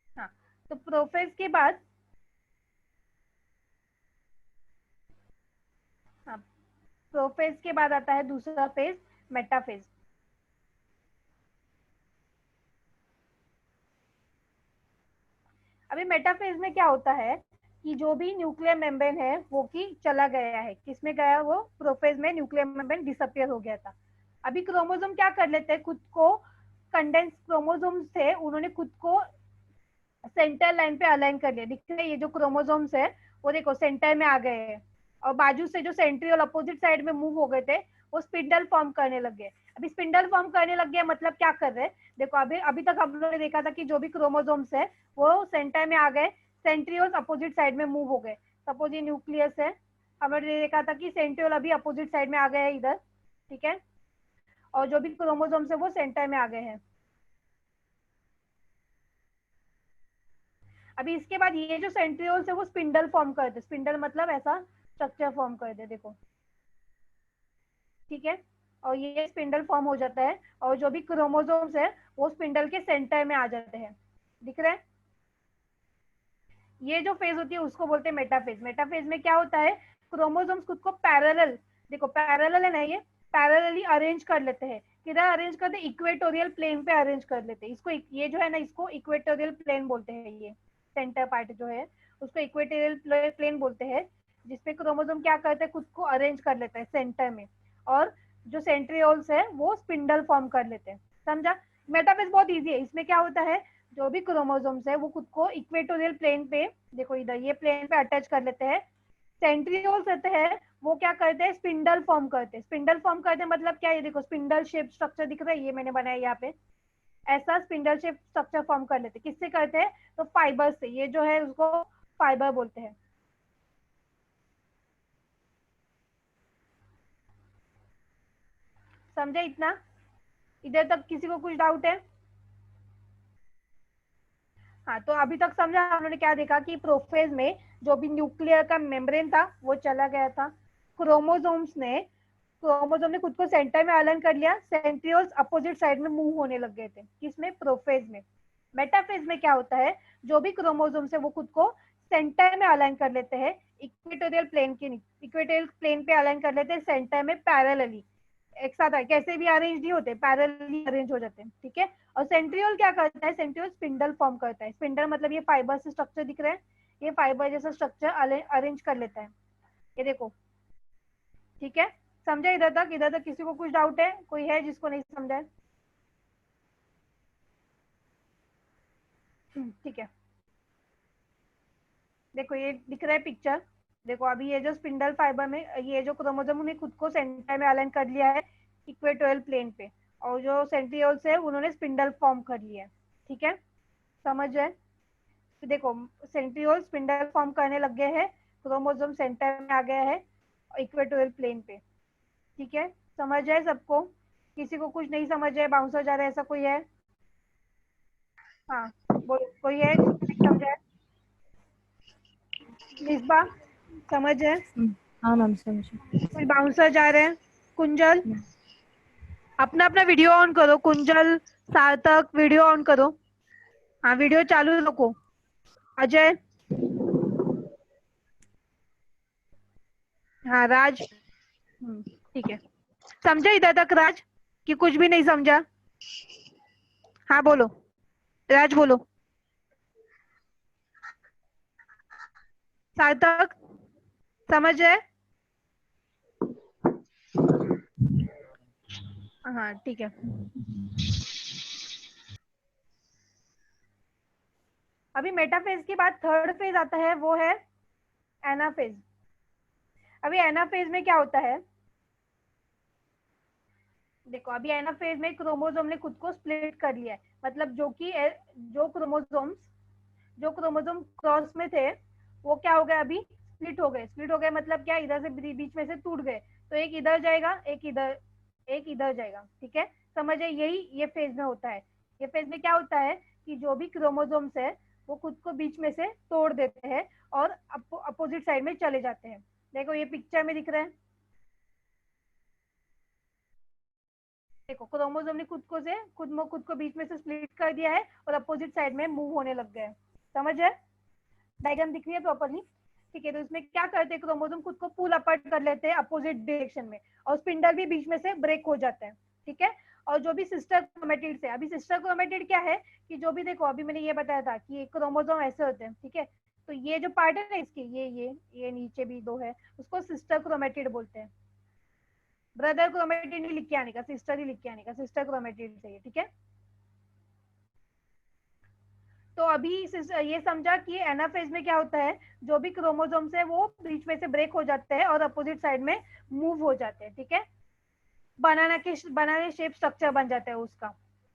हाँ, तो प्रोफेज के बाद, हाँ, प्रोफेज के बाद आता है दूसरा फेज, मेटाफेज। अभी मेटाफेज में क्या होता है कि जो भी न्यूक्लियर मेम्ब्रेन है वो की चला गया है, किसमें गया? वो प्रोफेज में न्यूक्लियर मेम्ब्रेन डिसअपियर हो गया था। अभी क्रोमोसोम क्या कर लेते हैं, खुद को कंडेंस क्रोमोसोम्स थे, उन्होंने खुद को सेंटर लाइन पे अलाइन कर लिया। दिख रहा है ये जो क्रोमोसोम्स है वो देखो सेंटर में आ गए हैं, और बाजू से जो सेंट्रियोल अपोजिट साइड में मूव हो गए थे वो स्पिंडल फॉर्म करने लग गए। अभी स्पिंडल फॉर्म करने लग गया मतलब क्या कर रहे हैं? देखो अभी अभी तक हम लोगों ने देखा था कि जो भी क्रोमोसोम्स है वो सेंटर में आ गए, सेंट्रियोल्स अपोजिट साइड में मूव हो गए। सपोज ये न्यूक्लियस है, हमने देखा था कि सेंट्रियोल अभी अपोजिट साइड में आ गए हैं इधर, ठीक है, और जो भी क्रोमोसोम्स है वो सेंटर में आ गए हैं। अभी इसके बाद ये जो सेंट्रियोल्स है वो स्पिंडल फॉर्म कर दे, स्पिंडल मतलब ऐसा स्ट्रक्चर फॉर्म कर दे, देखो, ठीक है, और ये स्पिंडल फॉर्म हो जाता है, और जो भी क्रोमोसोम्स है वो स्पिंडल के सेंटर में आ जाते हैं। दिख रहा है? ये जो फेज होती है उसको बोलते हैं मेटाफेज। मेटाफेज में क्या होता है, क्रोमोसोम्स खुद को पैरेलल, देखो पैरेलल है ना, ये पैरेलली अरेंज कर लेते हैं। किधर अरेंज करते हैं? इक्वेटोरियल प्लेन पे अरेंज कर लेते हैं। इसको ये जो है ना, इसको इक्वेटोरियल प्लेन बोलते हैं। ये सेंटर पार्ट जो है उसको इक्वेटोरियल प्लेन बोलते हैं, जिसपे क्रोमोसोम क्या करते हैं, खुद को अरेंज कर लेते हैं सेंटर में, और जो सेंट्रियोल्स है वो स्पिंडल फॉर्म कर लेते हैं। समझा? मेटाफेज बहुत इजी है। इसमें क्या होता है, जो भी क्रोमोसोम्स है वो खुद को इक्वेटोरियल प्लेन पे, देखो इधर ये प्लेन पे अटैच कर लेते हैं। सेंट्रियोल्स रहते हैं वो क्या करते हैं, स्पिंडल फॉर्म करते हैं। स्पिंडल फॉर्म करते हैं मतलब क्या है, ये देखो स्पिंडल शेप स्ट्रक्चर दिख रहा है, ये मैंने बनाया यहाँ पे, ऐसा स्पिंडल शेप स्ट्रक्चर फॉर्म कर लेते हैं। किससे करते हैं? तो फाइबर से। ये जो है उसको फाइबर बोलते हैं। समझे इतना? इधर तक किसी को कुछ डाउट है? हाँ, तो अभी तक समझा हम लोगों ने क्या देखा कि प्रोफेज में जो भी न्यूक्लियर का मेम्ब्रेन था वो चला गया था। क्रोमोसोम ने खुद को सेंटर में अलाइन कर लिया, सेंट्रियोल्स अपोजिट साइड में मूव होने लग गए थे। किसमें? प्रोफेज में। मेटाफेज में क्या होता है, जो भी क्रोमोसोम है वो खुद को सेंटर में अलाइन कर लेते हैं, इक्वेटोरियल प्लेन पे अलाइन कर लेते हैं, सेंटर में पैरेलली एक साथ कैसे भी अरेंज नहीं होते, पैरेलली अरेंज हो जाते हैं, ठीक है। और सेंट्रियोल क्या करता है, सेंट्रियोल स्पिंडल फॉर्म करता है। स्पिंडल मतलब ये फाइबर से स्ट्रक्चर दिख रहा है, ये फाइबर जैसा स्ट्रक्चर अरेंज कर लेता है, ये देखो, ठीक है। समझा इधर तक? इधर तक किसी को कुछ डाउट है? कोई है जिसको नहीं समझा है? ठीक है, देखो ये दिख रहा है पिक्चर, देखो अभी ये जो स्पिंडल फाइबर में ये जो क्रोमोसोम ने खुद को सेंटर में अलाइन कर लिया है इक्वेटोरियल प्लेन पे, और जो सेंट्रियोल्स है उन्होंने स्पिंडल फॉर्म कर लिया है, ठीक है। समझ है? तो देखो सेंट्रियोल स्पिंडल फॉर्म करने लग गए हैं, क्रोमोसोम सेंटर में आ गया है इक्वेटोरियल प्लेन पे, ठीक है। समझ है सबको? किसी को कुछ नहीं समझ है, बाउंसर जा रहा है, ऐसा कोई है? हाँ बोलो, कोई है जिसको नहीं समझा है? मिसबा समझ है? हाँ मैम समझ। कोई बाउंसर जा रहे हैं? कुंजल अपना अपना वीडियो ऑन करो, कुंजल सार्थक वीडियो ऑन करो, हाँ वीडियो चालू रखो। अजय, हाँ राज, ठीक है। समझा इधर तक राज कि कुछ भी नहीं समझा? हाँ बोलो राज, बोलो। सार्थक समझ है? हाँ ठीक है। अभी मेटाफेज के बाद थर्ड फेज आता है, वो है एनाफेज। अभी एनाफेज में क्या होता है, देखो अभी एनाफेज में क्रोमोसोम ने खुद को स्प्लिट कर लिया है, मतलब जो क्रोमोसोम क्रॉस में थे वो क्या हो गए, अभी स्प्लिट हो गए मतलब क्या, इधर से बीच में से टूट गए, तो एक इधर जाएगा, एक इधर जाएगा, ठीक है। समझे, यही ये फेज में होता है। ये फेज में क्या होता है कि जो भी क्रोमोसोम्स है वो खुद को बीच में से तोड़ देते हैं और अपोजिट साइड में चले जाते हैं। देखो ये पिक्चर में दिख रहा है, देखो क्रोमोसोम ने खुद को बीच में से स्प्लिट कर दिया है और अपोजिट साइड में मूव होने लग गए। समझ है, डायग्राम दिख रही है प्रॉपरली, ठीक है। तो इसमें क्या करते हैं, क्रोमोसोम खुद को पुल अपार्ट कर लेते हैं अपोजिट डायरेक्शन में, और स्पिंडल भी बीच में से ब्रेक हो जाता है, ठीक है। और जो भी सिस्टर क्रोमेटिड से, अभी सिस्टर क्रोमेटिड क्या है कि जो भी, देखो अभी मैंने ये बताया था कि क्रोमोसोम ऐसे होते हैं, ठीक है। तो ये जो पार्ट है ना इसके, ये नीचे भी दो है, उसको सिस्टर क्रोमेटिड बोलते हैं। ब्रदर क्रोमेटिड नहीं लिख के आने का, सिस्टर ही लिख के आने का, सिस्टर क्रोमेटिड चाहिए, ठीक है। तो अभी ये समझा कि एनाफेज में क्या होता है, जो भी क्रोमोसोम्स है वो बीच में से ब्रेक हो जाते हैं और अपोजिट साइड में मूव हो जाते हैं, ठीक है। बनाने शेप स्ट्रक्चर बन जाता है उसका,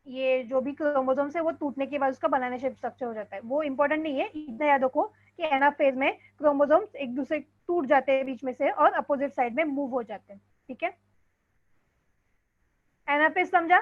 ये जो भी क्रोमोसोम्स है वो टूटने के बाद उसका बनाने शेप स्ट्रक्चर हो जाता है। वो इंपॉर्टेंट नहीं है, इतना याद रखो कि एनाफेज में क्रोमोसोम्स एक दूसरे टूट जाते हैं बीच में से और अपोजिट साइड में मूव हो जाते हैं, ठीक है। एनाफेज समझा।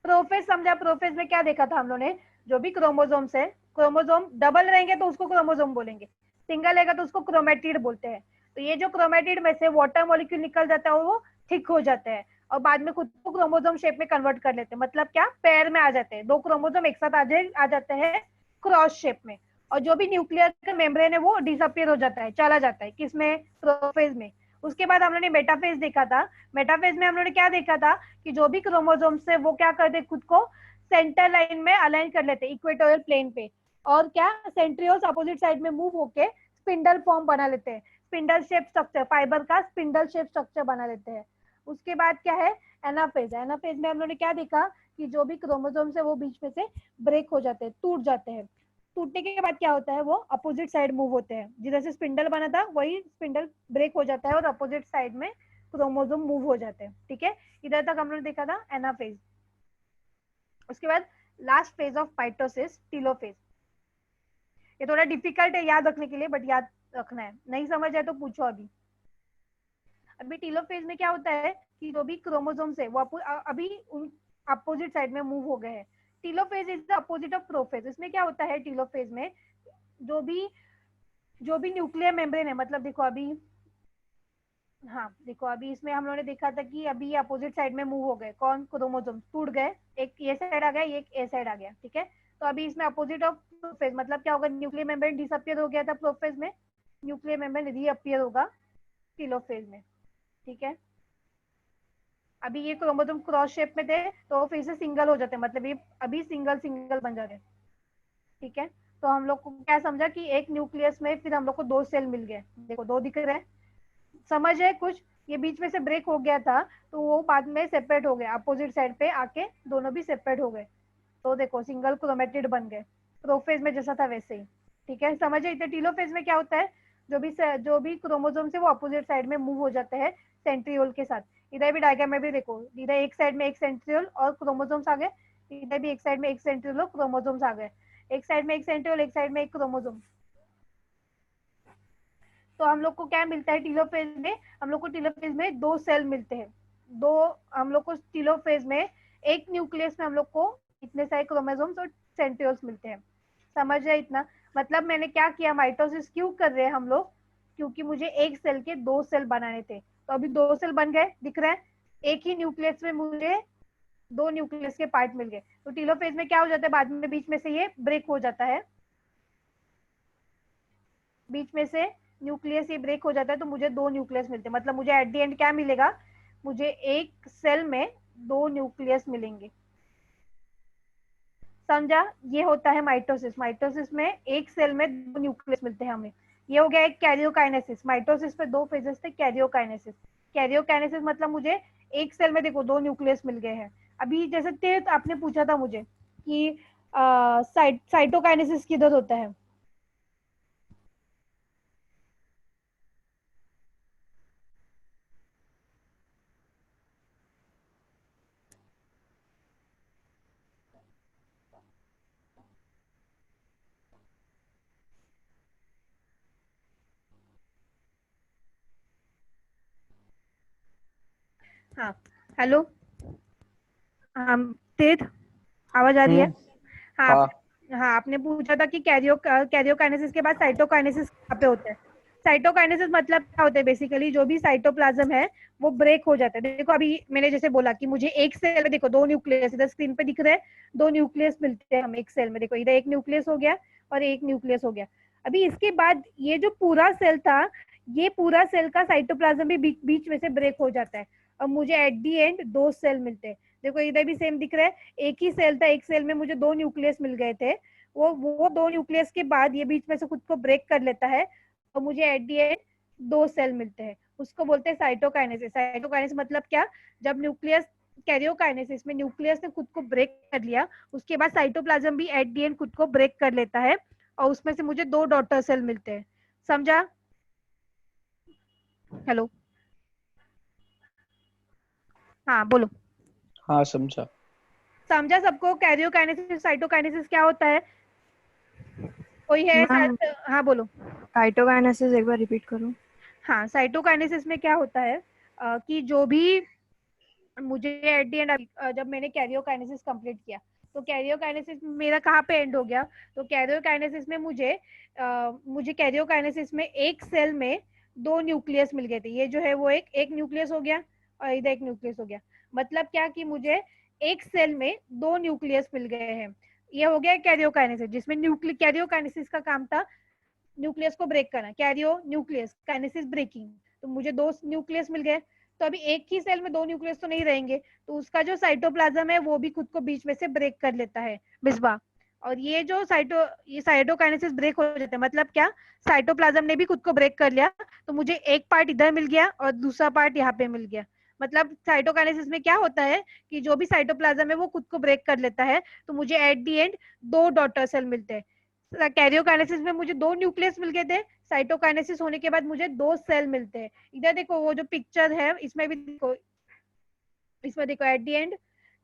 प्रोफेज समझा। प्रोफेज में क्या देखा था हम लोगों ने, जो भी क्रोमोसोम्स है, क्रोमोसोम डबल रहेंगे तो उसको क्रोमोसोम बोलेंगे, सिंगल रहेगा तो उसको क्रोमेटिड बोलते हैं। तो ये जो क्रोमेटिड में से वाटर मॉलिक्यूल निकल जाता है वो थिक हो जाता है और बाद में खुद को क्रोमोसोम शेप में कन्वर्ट कर लेते हैं, मतलब क्या, पेयर में आ जाते हैं, दो क्रोमोसोम एक साथ आ जाते हैं क्रॉस शेप में। और जो भी न्यूक्लियर का मेम्ब्रेन है वो डिसअपियर हो जाता है, चला जाता है, किसमें, प्रोफेज में। उसके बाद हम लोगों ने मेटाफेज देखा था। मेटाफेज में हम लोगों ने क्या देखा था कि जो भी क्रोमोसोम्स है वो क्या करते, खुद को सेंटर लाइन में अलाइन कर लेते, इक्वेटोरियल प्लेन पे, और क्या, सेंट्रियोल्स अपोजिट साइड में मूव होके स्पिंडल फॉर्म बना लेते हैं, स्पिंडल शेप स्ट्रक्चर, फाइबर का स्पिंडल शेप स्ट्रक्चर बना लेते हैं। उसके बाद क्या है, एनाफेज। एनाफेज में हम लोगों ने क्या देखा कि जो भी क्रोमोसोम्स है वो बीच में से ब्रेक हो जाते हैं, टूट जाते हैं। टूटने के बाद क्या होता है, वो अपोजिट साइड मूव होते हैं, जिधर से स्पिंडल बना था वही स्पिंडल ब्रेक हो जाता है और अपोजिट साइड में क्रोमोसोम मूव हो जाते हैं, ठीक है। इधर तक हम लोग देखा था एनाफेज। उसके बाद last phase of mitosis, telophase. ये थोड़ा डिफिकल्ट है याद रखने के लिए, बट याद रखना है, नहीं समझ है तो पूछो। अभी टीलोफेज में क्या होता है कि जो भी क्रोमोसोम्स है वो अभी अपोजिट साइड में मूव हो गए हैं। Telophase is the opposite of prophase. इसमें क्या होता है टीलोफेज में, जो भी न्यूक्लियर मेम्ब्रेन है, मतलब देखो अभी, हाँ देखो अभी इसमें हम लोगों ने देखा था कि अभी ये अपोजिट साइड में मूव हो गए, कौन, क्रोमोसोम टूट गए, एक ये साइड आ गया, एक ए साइड आ गया, ठीक है। तो अभी इसमें अपोजिट ऑफ प्रोफेज मतलब क्या होगा, न्यूक्लियर मेम्ब्रेन डिसअपियर हो गया था प्रोफेज में, न्यूक्लियर मेम्ब्रेन रीअपियर होगा टीलोफेज में, ठीक है। अभी ये क्रोमोसोम क्रॉस शेप में थे तो फिर से सिंगल हो जाते हैं, मतलब ये अभी सिंगल सिंगल बन जाते हैं, ठीक है। तो हम लोग को क्या समझा कि एक न्यूक्लियस में फिर हम लोग को दो सेल मिल गए, देखो दो दिख रहे हैं, समझ है कुछ। ये बीच में से ब्रेक हो गया था तो वो बाद में सेपरेट हो गया, अपोजिट साइड पे आके दोनों भी सेपरेट हो गए, तो देखो सिंगल क्रोमेटिड बन गए, प्रोफेज में जैसा था वैसे ही, ठीक है। समझे। इधर टीलोफेज में क्या होता है, जो भी क्रोमोसोम से वो अपोजिट साइड में मूव हो जाते हैं सेंट्रियोल के साथ। इधर भी डायग्राम में भी देखो, इधर एक साइड में एक सेंट्रियोल और क्रोमोसोम्स आ गए, इधर भी एक साइड में एक सेंट्रियोल और क्रोमोसोम्स आ गए, एक साइड में एक सेंट्रियोल, एक साइड में एक क्रोमोसोम। तो हम लोग को क्या मिलता है टीलोफेज में, हम लोग को टीलोफेज में दो सेल मिलते हैं, दो, हम लोग को टीलोफेज में एक न्यूक्लियस में हम लोग को इतने सारे क्रोमोसोम्स और सेंट्रियोल्स मिलते हैं। समझ रहे इतना, मतलब मैंने क्या किया, माइटोसिस क्यों कर रहे हैं हम लोग, क्योंकि मुझे एक सेल के दो सेल बनाने थे, तो अभी दो सेल बन गए, दिख रहा है। एक ही न्यूक्लियस में मुझे दो न्यूक्लियस के पार्ट मिल गए, तो टीलोफेज में क्या हो जाता है, बाद में बीच में से ये ब्रेक हो जाता है, बीच में से न्यूक्लियस ये ब्रेक हो जाता है, तो मुझे दो न्यूक्लियस मिलते हैं, मतलब मुझे एट द एंड क्या मिलेगा, मुझे एक सेल में दो न्यूक्लियस मिलेंगे। समझा। ये होता है माइटोसिस। माइटोसिस में एक सेल में दो न्यूक्लियस मिलते हैं हमें। ये हो गया एक कैरियोकाइनेसिस। माइटोसिस पे दो फेजेस थे, कैरियोकाइनेसिस। कैरियोकाइनेसिस मतलब मुझे एक सेल में देखो दो न्यूक्लियस मिल गए हैं। अभी जैसे तीर्थ आपने पूछा था मुझे कि साइटोकाइनेसिस किधर होता है, हाँ हेलो, तेज आवाज आ रही है? हाँ हाँ हाँ, आपने पूछा था कि कैरियोकाइनेसिस के बाद साइटोकाइनेसिस कहाँ पे होता है। साइटोकाइनेसिस मतलब क्या होता है, बेसिकली जो भी साइटोप्लाज्म है वो ब्रेक हो जाता है। देखो अभी मैंने जैसे बोला कि मुझे एक सेल में देखो दो न्यूक्लियस इधर स्क्रीन पे दिख रहे हैं, दो न्यूक्लियस मिलते हैं हम एक सेल में। देखो इधर एक न्यूक्लियस हो गया और एक न्यूक्लियस हो गया। अभी इसके बाद ये जो पूरा सेल था, ये पूरा सेल का साइटोप्लाज्म भी बीच में से ब्रेक हो जाता है और मुझे एट दी एंड दो सेल मिलते हैं। देखो इधर भी सेम दिख रहा है, एक ही सेल था, एक सेल में मुझे दो न्यूक्लियस मिल गए थे। वो दो न्यूक्लियस के बाद ये बीच में से खुद को ब्रेक कर लेता है और मुझे एट दी एंड दो सेल मिलते हैं। उसको बोलते हैं साइटोकाइनेसिस। साइटोकाइनेसिस मतलब क्या, जब न्यूक्लियस कैरियोकाइनेसिस में न्यूक्लियस ने खुद को ब्रेक कर लिया, उसके बाद साइटोप्लाज्म भी एट दी एंड खुद को ब्रेक कर लेता है और उसमें से मुझे दो डॉटर सेल मिलते हैं। समझा? हेलो, हाँ बोलो। हाँ समझा। समझा सबको कैरियोकाइनेसिस साइटोकाइनेसिस क्या होता है? कोई है मैम हाँ बोलो। साइटोकाइनेसिस एक बार रिपीट करो। हाँ, साइटोकाइनेसिस में क्या होता है कि जो भी मुझे एट दी एंड जब मैंने कैरियोकाइनेसिस कंप्लीट किया, तो कैरियोकाइनेसिस मेरा कहाँ पे एंड हो गया, तो कैरियोकाइनेसिस में मुझे कैरियोकाइनेसिस में एक सेल में दो न्यूक्लियस मिल गए थे। ये जो है वो एक न्यूक्लियस हो गया और इधर एक न्यूक्लियस हो गया। मतलब क्या कि मुझे एक सेल में दो न्यूक्लियस मिल गए हैं। ये हो गया कैरियोकाइनेसिस, जिसमें कैरियोकाइनेसिस का काम था न्यूक्लियस को ब्रेक करना। कैरियो न्यूक्लियस काइनेसिस ब्रेकिंग, तो मुझे दो न्यूक्लियस मिल गए। तो अभी एक ही सेल में दो न्यूक्लियस तो नहीं रहेंगे, तो उसका जो साइटोप्लाज्म है वो भी खुद को बीच में से ब्रेक कर लेता है बिस्बा। और ये साइटोकाइनेसिस ब्रेक हो जाता है। मतलब क्या, साइटोप्लाज्म ने भी खुद को ब्रेक कर लिया, तो मुझे एक पार्ट इधर मिल गया और दूसरा पार्ट यहाँ पे मिल गया। मतलब साइटोकाइनेसिस में क्या होता है कि जो भी साइटोप्लाज्म है वो खुद को ब्रेक कर लेता है, तो मुझे एट दी एंड दो डॉटर सेल मिलते हैं। कैरियोकाइनेसिस में मुझे दो न्यूक्लियस मिल गए थे, साइटोकाइनेसिस होने के बाद मुझे दो सेल मिलते हैं। इधर देखो वो जो पिक्चर है इसमें भी देखो, इसमें देखो एट दी एंड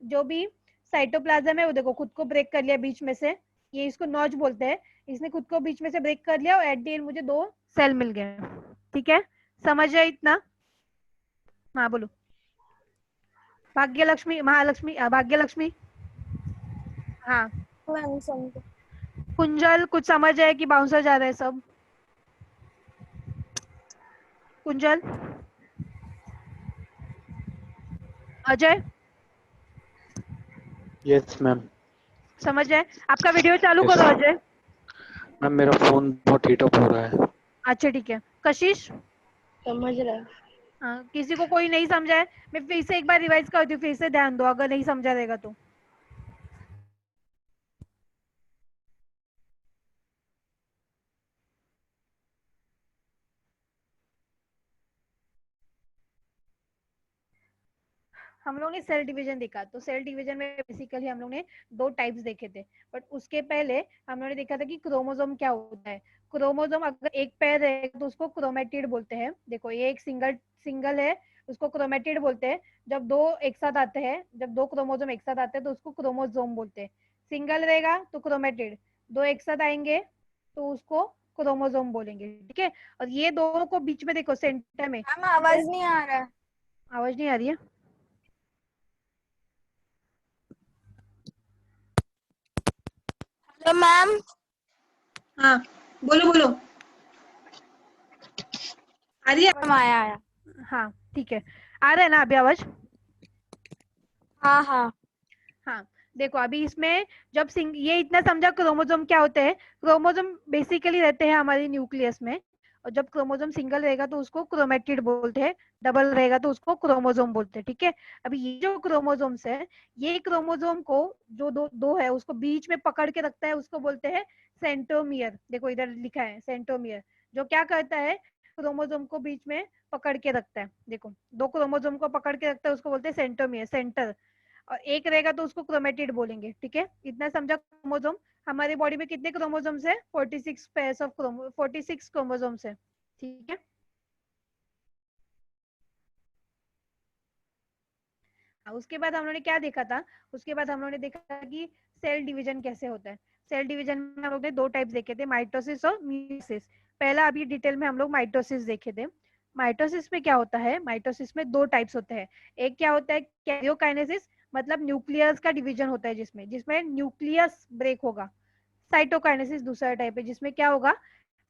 जो भी साइटोप्लाज्म है वो देखो खुद को ब्रेक कर लिया बीच में से। ये इसको नॉच बोलते हैं। इसने खुद को बीच में से ब्रेक कर लिया और एट दी एंड मुझे दो सेल मिल गए। ठीक है, समझ जाए इतना? हाँ बोलो। भाग्यलक्ष्मी, महालक्ष्मी, भाग्यलक्ष्मी। हाँ मैम समझो। कुंजल, कुछ समझ आए कि बाउंसर जा रहे हैं सब? Kunjal, Ajay, yes ma'am. समझ आए? आपका वीडियो चालू Yes. करो अजय। मैम मेरा फोन बहुत हीट अप हो रहा है। अच्छा ठीक है। कशिश, समझ रहा है। किसी को कोई नहीं समझा है, मैं फिर से एक बार रिवाइज करती हूँ, फिर से ध्यान दो अगर नहीं समझा रहेगा तो। हम लोग ने सेल डिवीजन देखा, तो सेल डिवीजन में बेसिकली हम लोग ने दो टाइप्स देखे थे। बट उसके पहले हम लोग ने देखा था कि क्रोमोसोम क्या होता है। क्रोमोसोम अगर एक पैर है तो उसको क्रोमेटिड बोलते हैं। देखो ये एक सिंगल है, उसको क्रोमेटिड बोलते हैं। जब दो एक साथ आते हैं, जब दो क्रोमोसोम एक साथ आते हैं तो उसको क्रोमोसोम बोलते हैं। सिंगल रहेगा तो क्रोमेटिड, दो एक साथ आएंगे तो उसको क्रोमोसोम बोलेंगे। ठीक है, और ये दोनों को बीच में देखो सेंटर में। मैम आवाज नहीं आ रहा है। आवाज नहीं आ रही है? Hello ma'am. हाँ बोलो बोलो, आ रही है? मैम आया आया। हाँ ठीक है, आ रहा है ना अभी आवाज? हाँ हाँ। हाँ देखो अभी इसमें जब ये इतना समझा क्रोमोसोम क्या होते हैं। क्रोमोसोम बेसिकली रहते हैं हमारी न्यूक्लियस में, और जब क्रोमोसोम सिंगल रहेगा तो उसको क्रोमेटिड बोलते हैं, डबल रहेगा तो उसको क्रोमोसोम बोलते हैं। ठीक है, अभी ये जो क्रोमोसोम्स है, ये क्रोमोसोम को जो दो है उसको बीच में पकड़ के रखता है, उसको बोलते हैं सेंट्रोमियर। देखो इधर लिखा है सेंट्रोमियर, जो क्या करता है क्रोमोसोम को बीच में पकड़ के रखता है। देखो दो क्रोमोसोम को पकड़ के रखता है, उसको बोलते हैं सेंट्रोमियर, सेंटर। और एक रहेगा तो उसको क्रोमेटिड बोलेंगे। ठीक है, इतना समझा क्रोमोसोम। हमारी बॉडी में कितने क्रोमोसोम्स है? 46 पेयर्स ऑफ 46 क्रोमोसोम्स है। ठीक है, उसके बाद हम लोगों ने क्या देखा था? उसके बाद हम लोगों ने देखा कि सेल डिवीजन कैसे होता है। सेल डिवीजन में हम लोग ने दो टाइप्स देखे थे, माइटोसिस और मियोसिस। पहला अभी डिटेल में हम लोग माइटोसिस देखे थे। माइटोसिस में क्या होता है, माइटोसिस में दो टाइप्स होते हैं। एक क्या होता है कैरियोकाइनेसिस, मतलब न्यूक्लियस का डिवीजन होता है जिसमें जिसमें न्यूक्लियस ब्रेक होगा। साइटोकाइनेसिस दूसरा टाइप है जिसमें क्या होगा,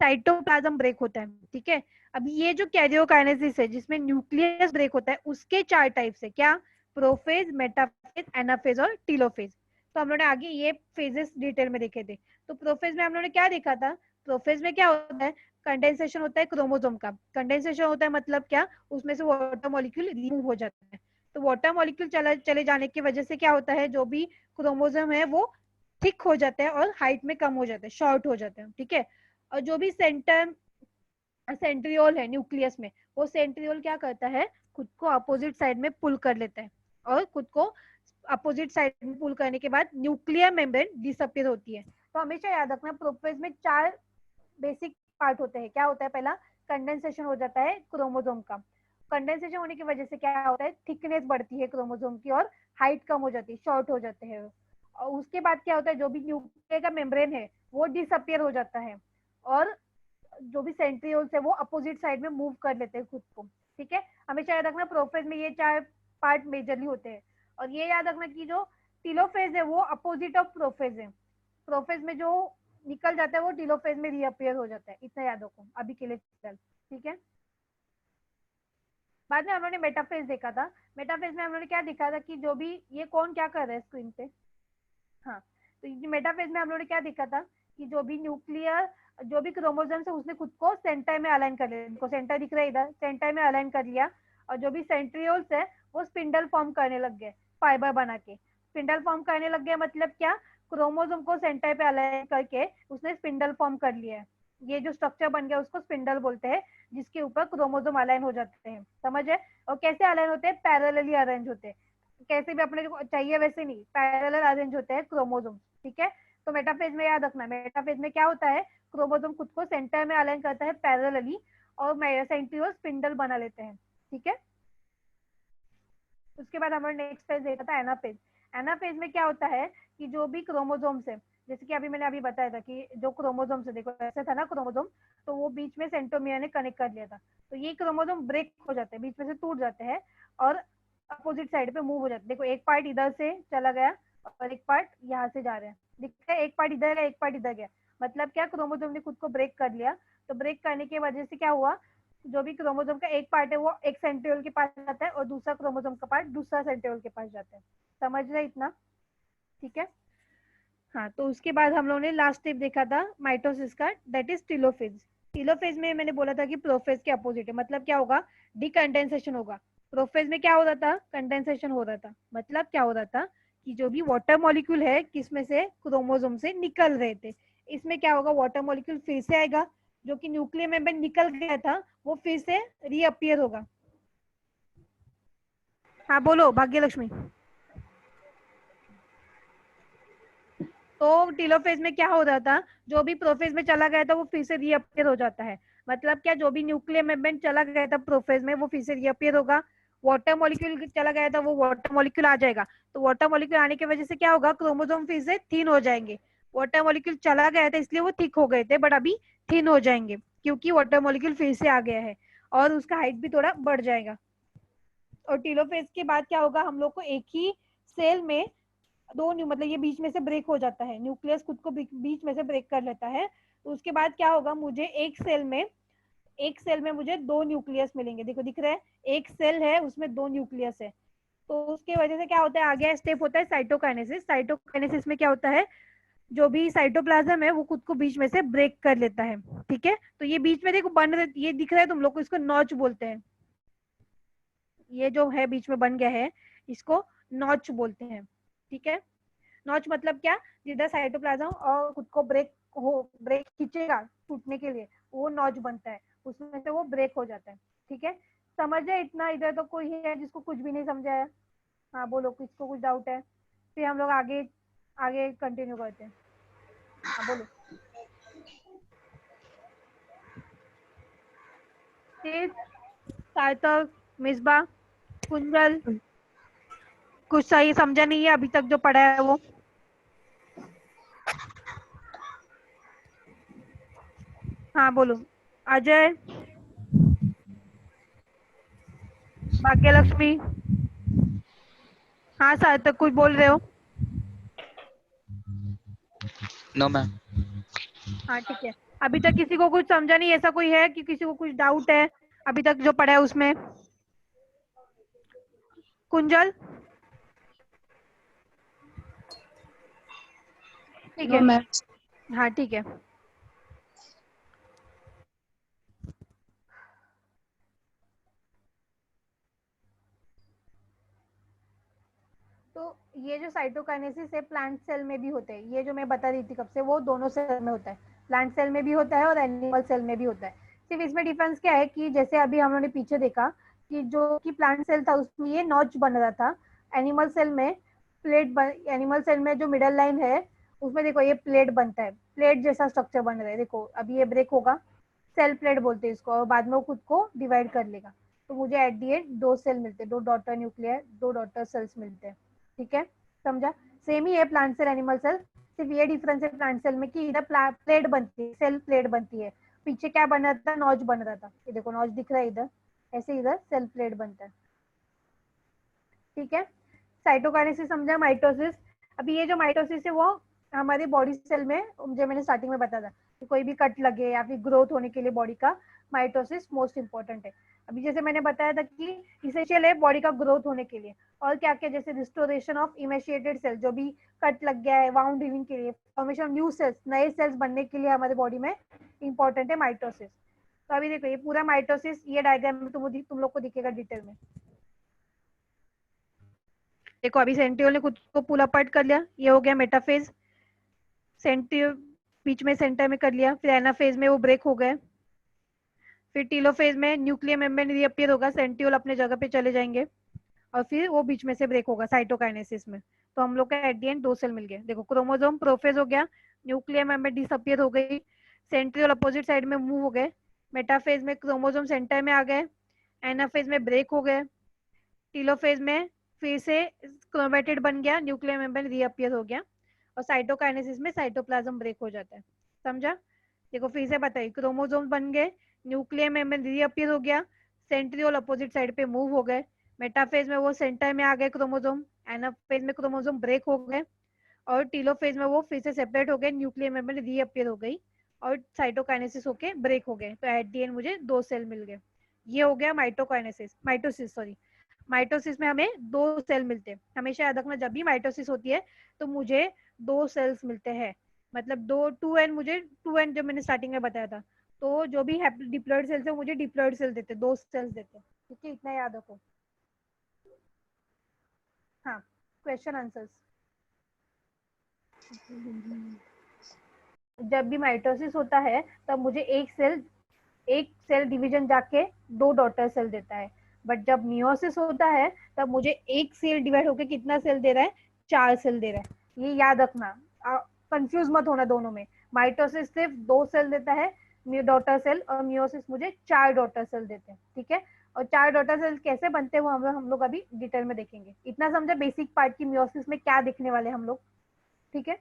साइटोप्लाज्म ब्रेक होता है। ठीक है, अब ये जो कैरियोकाइनेसिस है जिसमें न्यूक्लियस ब्रेक होता है उसके चार टाइप्स है। क्या, प्रोफेज, मेटाफेज, एनाफेज और टीलोफेज। तो हम लोगों ने आगे ये फेजेस डिटेल में देखे थे। तो प्रोफेज में हम लोगों ने क्या देखा था, प्रोफेज में क्या होता है, कंडेंसेशन होता है क्रोमोसोम का। कंडेंसेशन होता है मतलब क्या, उसमें से वाटर मॉलिक्यूल रिमूव हो जाता है। तो वाटर मॉलिक्यूल चले जाने की वजह से क्या होता है, जो भी क्रोमोसोम है वो थिक हो जाता है और हाइट में कम हो जाता है, शॉर्ट हो जाता है। ठीक है, और जो भी सेंट्रियोल है न्यूक्लियस में, वो सेंट्रियोल क्या करता है, खुद को अपोजिट साइड में पुल कर लेता है, और खुद को अपोजिट साइड में पुल करने के बाद न्यूक्लियर मेम्ब्रेन डिसअपीयर होती है। तो हमेशा याद रखना प्रोफेज में चार बेसिक पार्ट होते हैं। क्या होता है, पहला कंडेंसेशन हो जाता है क्रोमोसोम का। कंडेंसेशन होने की वजह से क्या होता है, थिकनेस बढ़ती है क्रोमोसोम की और हाइट कम हो जाती है, शॉर्ट हो जाते हैं। और उसके बाद क्या होता है, जो भी न्यूक्लियर का मेम्ब्रेन है वो डिसअपियर हो जाता है, और जो भी सेंट्रियोल्स है वो अपोजिट साइड में मूव कर लेते हैं खुद को। ठीक है, हमेशा याद रखना प्रोफेज में ये चार पार्ट मेजरली होते हैं। और ये याद रखना कि जो टीलोफेज है वो अपोजिट ऑफ प्रोफेज है। प्रोफेज में जो निकल जाता है वो टीलोफेज में रीअपियर हो जाता है, इतना याद रखो अभी के लिए चल। ठीक है, बाद में हम लोगों ने मेटाफेज देखा था। मेटाफेज में हम लोगों ने क्या देखा था कि जो भी ये कौन क्या कर रहा है स्क्रीन पे, हाँ, तो मेटाफेज में हम लोगों ने क्या देखा था कि जो भी न्यूक्लियर, जो भी क्रोमोसोम्स है उसने खुद को सेंटर में अलाइन कर लिया। इनको सेंटर दिख रहा है इधर, सेंटर में अलाइन कर लिया। और जो भी सेंट्रियोल्स है वो स्पिंडल फॉर्म करने लग गए, फाइबर बना के स्पिंडल फॉर्म करने लग गए। मतलब क्या, क्रोमोसोम को सेंटर पे अलाइन करके उसने स्पिंडल फॉर्म कर लिया है। ये जो स्ट्रक्चर बन गया उसको स्पिंडल बोलते हैं, जिसके ऊपर क्रोमोसोम अलाइन हो जाते हैं। समझ है, और कैसे अलाइन होते हैं, पैरेलली अरेंज होते हैं। कैसे भी अपने को चाहिए वैसे नहीं, पैरेलल अरेंज होते हैं क्रोमोसोम। ठीक है, तो मेटाफेज में याद रखना, मेटाफेज में क्या होता है, क्रोमोसोम खुद को सेंटर में अलाइन करता है पैरेलली, और सेंट्रियोल स्पिंडल बना लेते हैं। ठीक है, उसके बाद हमारे नेक्स्ट फेज देखा था एनाफेज। एनाफेज में क्या होता है कि जो भी क्रोमोसोम्स है, जैसे कि अभी मैंने अभी बताया था कि जो क्रोमोसोम्स है, देखो ऐसे था ना क्रोमोसोम, तो वो बीच में सेंट्रोमियर ने कनेक्ट कर लिया था। तो ये क्रोमोसोम ब्रेक हो जाते हैं, बीच में से टूट जाते हैं और अपोजिट साइड पे मूव हो जाते हैं। देखो एक पार्ट इधर से चला गया और एक पार्ट यहाँ से जा रहे हैं, दिखता है, एक पार्ट इधर गया एक पार्ट इधर गया। मतलब क्या, क्रोमोसोम ने खुद को ब्रेक कर लिया। तो ब्रेक करने की वजह से क्या हुआ, जो भी क्रोमोसोम का एक पार्ट है वो एक सेंट्रियोल के पास जाता है और दूसरा क्रोमोसोम का पार्ट दूसरा सेंट्रियोल के पास जाता है। समझ रहे इतना? ठीक है, हाँ, तो उसके बाद हम लोगों ने लास्ट स्टेप देखा था माइटोसिस का, दैट इज टीलोफेज। टीलोफेज में मैंने बोला था कि प्रोफेज के अपोजिट है। मतलब क्या होगा, डिकंडेंसेशन होगा। प्रोफेज में क्या हो रहा था, कंडेंसेशन हो रहा था। मतलब क्या हो रहा था कि जो भी वाटर मॉलिक्यूल है किसमें से, क्रोमोसोम से निकल रहे थे। इसमें क्या होगा, वाटर मॉलिक्यूल फिर से आएगा, जो कि न्यूक्लियर मेम्ब्रेन निकल गया था वो फिर से रीअपियर होगा। हाँ बोलो भाग्यलक्ष्मी। तो टीलोफेज में क्या हो रहा था, जो भी प्रोफेज में चला गया था वो फिर से रीअपियर हो जाता है। मतलब क्या, जो भी न्यूक्लियर मेम्ब्रेन चला गया था प्रोफेज में वो फिर से रीअपियर होगा। वाटर मॉलिक्यूल चला गया था, वो वाटर मॉलिक्यूल आ जाएगा। तो वाटर मॉलिक्यूल आने की वजह से क्या होगा, क्रोमोसोम फिर से थिन हो जाएंगे। वाटर मॉलिक्यूल चला गया था इसलिए वो थिक हो गए थे, बट अभी थिन हो जाएंगे क्योंकि वाटर मॉलिक्यूल फिर से आ गया है और उसका हाइट भी थोड़ा बढ़ जाएगा। और टीलोफेज के बाद क्या होगा, हम लोग को एक ही सेल में दो मतलब ये बीच में से ब्रेक हो जाता है, न्यूक्लियस खुद को बीच में से ब्रेक कर लेता है। तो उसके बाद क्या होगा, मुझे एक सेल में मुझे दो न्यूक्लियस मिलेंगे। देखो दिख रहा है, एक सेल है उसमें दो न्यूक्लियस है। तो उसके वजह से क्या होता है, आगे स्टेप होता है साइटोकाइनेसिस। साइटोकाइनेसिस में क्या होता है, जो भी साइटोप्लाज्म है वो खुद को बीच में से ब्रेक कर लेता है। ठीक है, तो ये बीच में देखो ये दिख रहा है तुम लोग को, इसको नॉच बोलते हैं। ये जो है बीच में बन गया है इसको नॉच बोलते हैं। ठीक है, नॉच मतलब क्या, जिधर साइटोप्लाज्म और खुद को ब्रेक खींचेगा टूटने के लिए, वो नॉच बनता है, उसमें से वो ब्रेक हो जाता है। ठीक है, समझे इतना? इधर तो कोई है जिसको कुछ भी नहीं समझा है? हाँ बोलो, किसको कुछ डाउट है? फिर हम लोग आगे आगे कंटिन्यू करते हैं। हाँ बोलो। सार्थक, मिसबा, कुंजल, कुछ सही समझा नहीं है अभी तक जो पढ़ा है वो? हाँ बोलो। अजय, भाग्यलक्ष्मी, हाँ सार्थक कुछ बोल रहे हो? No ma'am. हाँ ठीक है। अभी तक किसी को कुछ समझा नहीं, ऐसा कोई है कि किसी को कुछ डाउट है अभी तक जो पढ़ा है उसमें? कुंजल? ठीक है। हाँ ठीक है। तो ये जो साइटोकाइनेसिस है प्लांट सेल में भी होते हैं, ये जो मैं बता रही थी कब से, वो दोनों सेल में होता है, प्लांट सेल में भी होता है और एनिमल सेल में भी होता है। सिर्फ इसमें डिफरेंस क्या है कि जैसे अभी हम लोगों ने पीछे देखा कि जो कि प्लांट सेल था उसमें ये नॉच बन रहा था, एनिमल सेल में एनिमल सेल में जो मिडल लाइन है उसमें देखो ये प्लेट बनता है, प्लेट जैसा स्ट्रक्चर बन रहा है। देखो अभी ये ब्रेक होगा, सेल प्लेट बोलते हैं इसको, और बाद में वो खुद को डिवाइड कर लेगा। तो मुझे एट दी एंड दो सेल मिलते हैं, दो डॉटर न्यूक्लियर, दो डॉटर सेल्स मिलते हैं। ठीक है, समझा? सेम ही है प्लांट सेल एनिमल सेल, सिर्फ ये डिफरेंस है प्लांट सेल में कि इधर प्लेट बनती है, सेल प्लेट बनती है। पीछे क्या बन रहा था? नॉच बन रहा था, ये देखो नॉच दिख रहा है इधर, ऐसे इधर सेल प्लेट बनता है। ठीक है, साइटोकाइनेसिस समझा, माइटोसिस। अभी ये जो माइटोसिस है वो हमारी बॉडी सेल में, जो मैंने स्टार्टिंग में बताया था कि कोई भी कट लगे या फिर ग्रोथ होने के लिए बॉडी का माइटोसिस मोस्ट इंपॉर्टेंट है। अभी जैसे मैंने बताया था कि इसेंशियल है बॉडी का ग्रोथ होने के लिए, और क्या क्या, जैसे रिस्टोरेशन ऑफ इमेशिएटेड सेल, जो भी कट लग गया है वाउंड हीलिंग के लिए, फॉर्मेशन ऑफ न्यू सेल्स, नए सेल्स बनने के लिए हमारे बॉडी में इंपॉर्टेंट है माइटोसिस। तो अभी देखो ये पूरा माइटोसिस, ये डायग्राम में तुम लोग को दिखेगा डिटेल में। देखो अभी सेंट्रियोल ने खुद को पुल अपार्ट कर लिया, ये हो गया मेटाफेज, सेंट्रियोल बीच में सेंटर में कर लिया, फिर एनाफेज में वो ब्रेक हो गए, फिर टीलोफेज में न्यूक्लियर मेम्ब्रेन रीअपियर होगा, सेंट्रियोल अपने जगह पे चले जाएंगे, और फिर वो बीच में से ब्रेक होगा साइटोकाइनेसिस में। तो हम लोग का एट दी एंड दो सेल मिल गए। देखो क्रोमोसोम प्रोफेज हो गया, न्यूक्लियर मेम्ब्रेन डिसअपियर हो गई, सेंट्रियोल अपोजिट साइड में मूव हो गए, मेटाफेज में क्रोमोसोम सेंटर में आ गए, एनाफेज में ब्रेक हो गए, टीलोफेज में फिर से क्रोमेटिड बन गया, न्यूक्लियर मेम्ब्रेन रीअपियर हो गया, और साइटोकाइनेसिस में साइटोप्लाज्म ब्रेक हो जाता है। समझा? देखो फिर से बताइए, क्रोमोसोम बन गए, न्यूक्लियर मेम्ब्रेन रीअपियर हो गया, सेंट्रियोल अपोजिट साइड पे मूव हो गए, मेटाफेज में वो सेंटर में आ गए क्रोमोसोम, एनाफेज में क्रोमोसोम ब्रेक हो गए, और टीलोफेज में वो फिर से सेपरेट हो गए, न्यूक्लियर मेम्ब्रेन रीअपियर हो गई, और साइटोकाइनेसिस होके ब्रेक हो गए। तो एट दी एंड मुझे दो सेल मिल गए। ये हो गया माइटोसिस सॉरी। माइटोसिस में हमें दो सेल मिलते हैं। हमेशा याद रखना, जब भी माइटोसिस होती है तो मुझे दो सेल्स मिलते हैं, मतलब दो, टू एन, मुझे टू एन जो मैंने स्टार्टिंग में बताया था, तो जो भी डिप्लॉइड सेल्स है मुझे डिप्लॉइड सेल देते, दो सेल्स देते। ठीक है, इतना याद रखो। हाँ, क्वेश्चन आंसर्स। जब भी माइटोसिस होता है तब मुझे एक सेल डिवीजन जाके दो डॉटर सेल देता है, बट जब मियोसिस होता है तब मुझे एक सेल डिवाइड होकर कितना सेल दे रहा है? चार सेल दे रहा है। ये याद रखना, कंफ्यूज मत होना दोनों में। माइटोसिस सिर्फ दो सेल देता है, डॉटर सेल, और मियोसिस मुझे चार डॉटर सेल देते हैं। ठीक है, और चार डॉटर सेल कैसे बनते हैं वो हम लोग अभी डिटेल में देखेंगे। इतना समझा बेसिक पार्ट की मियोसिस में क्या देखने वाले हम लोग। ठीक है,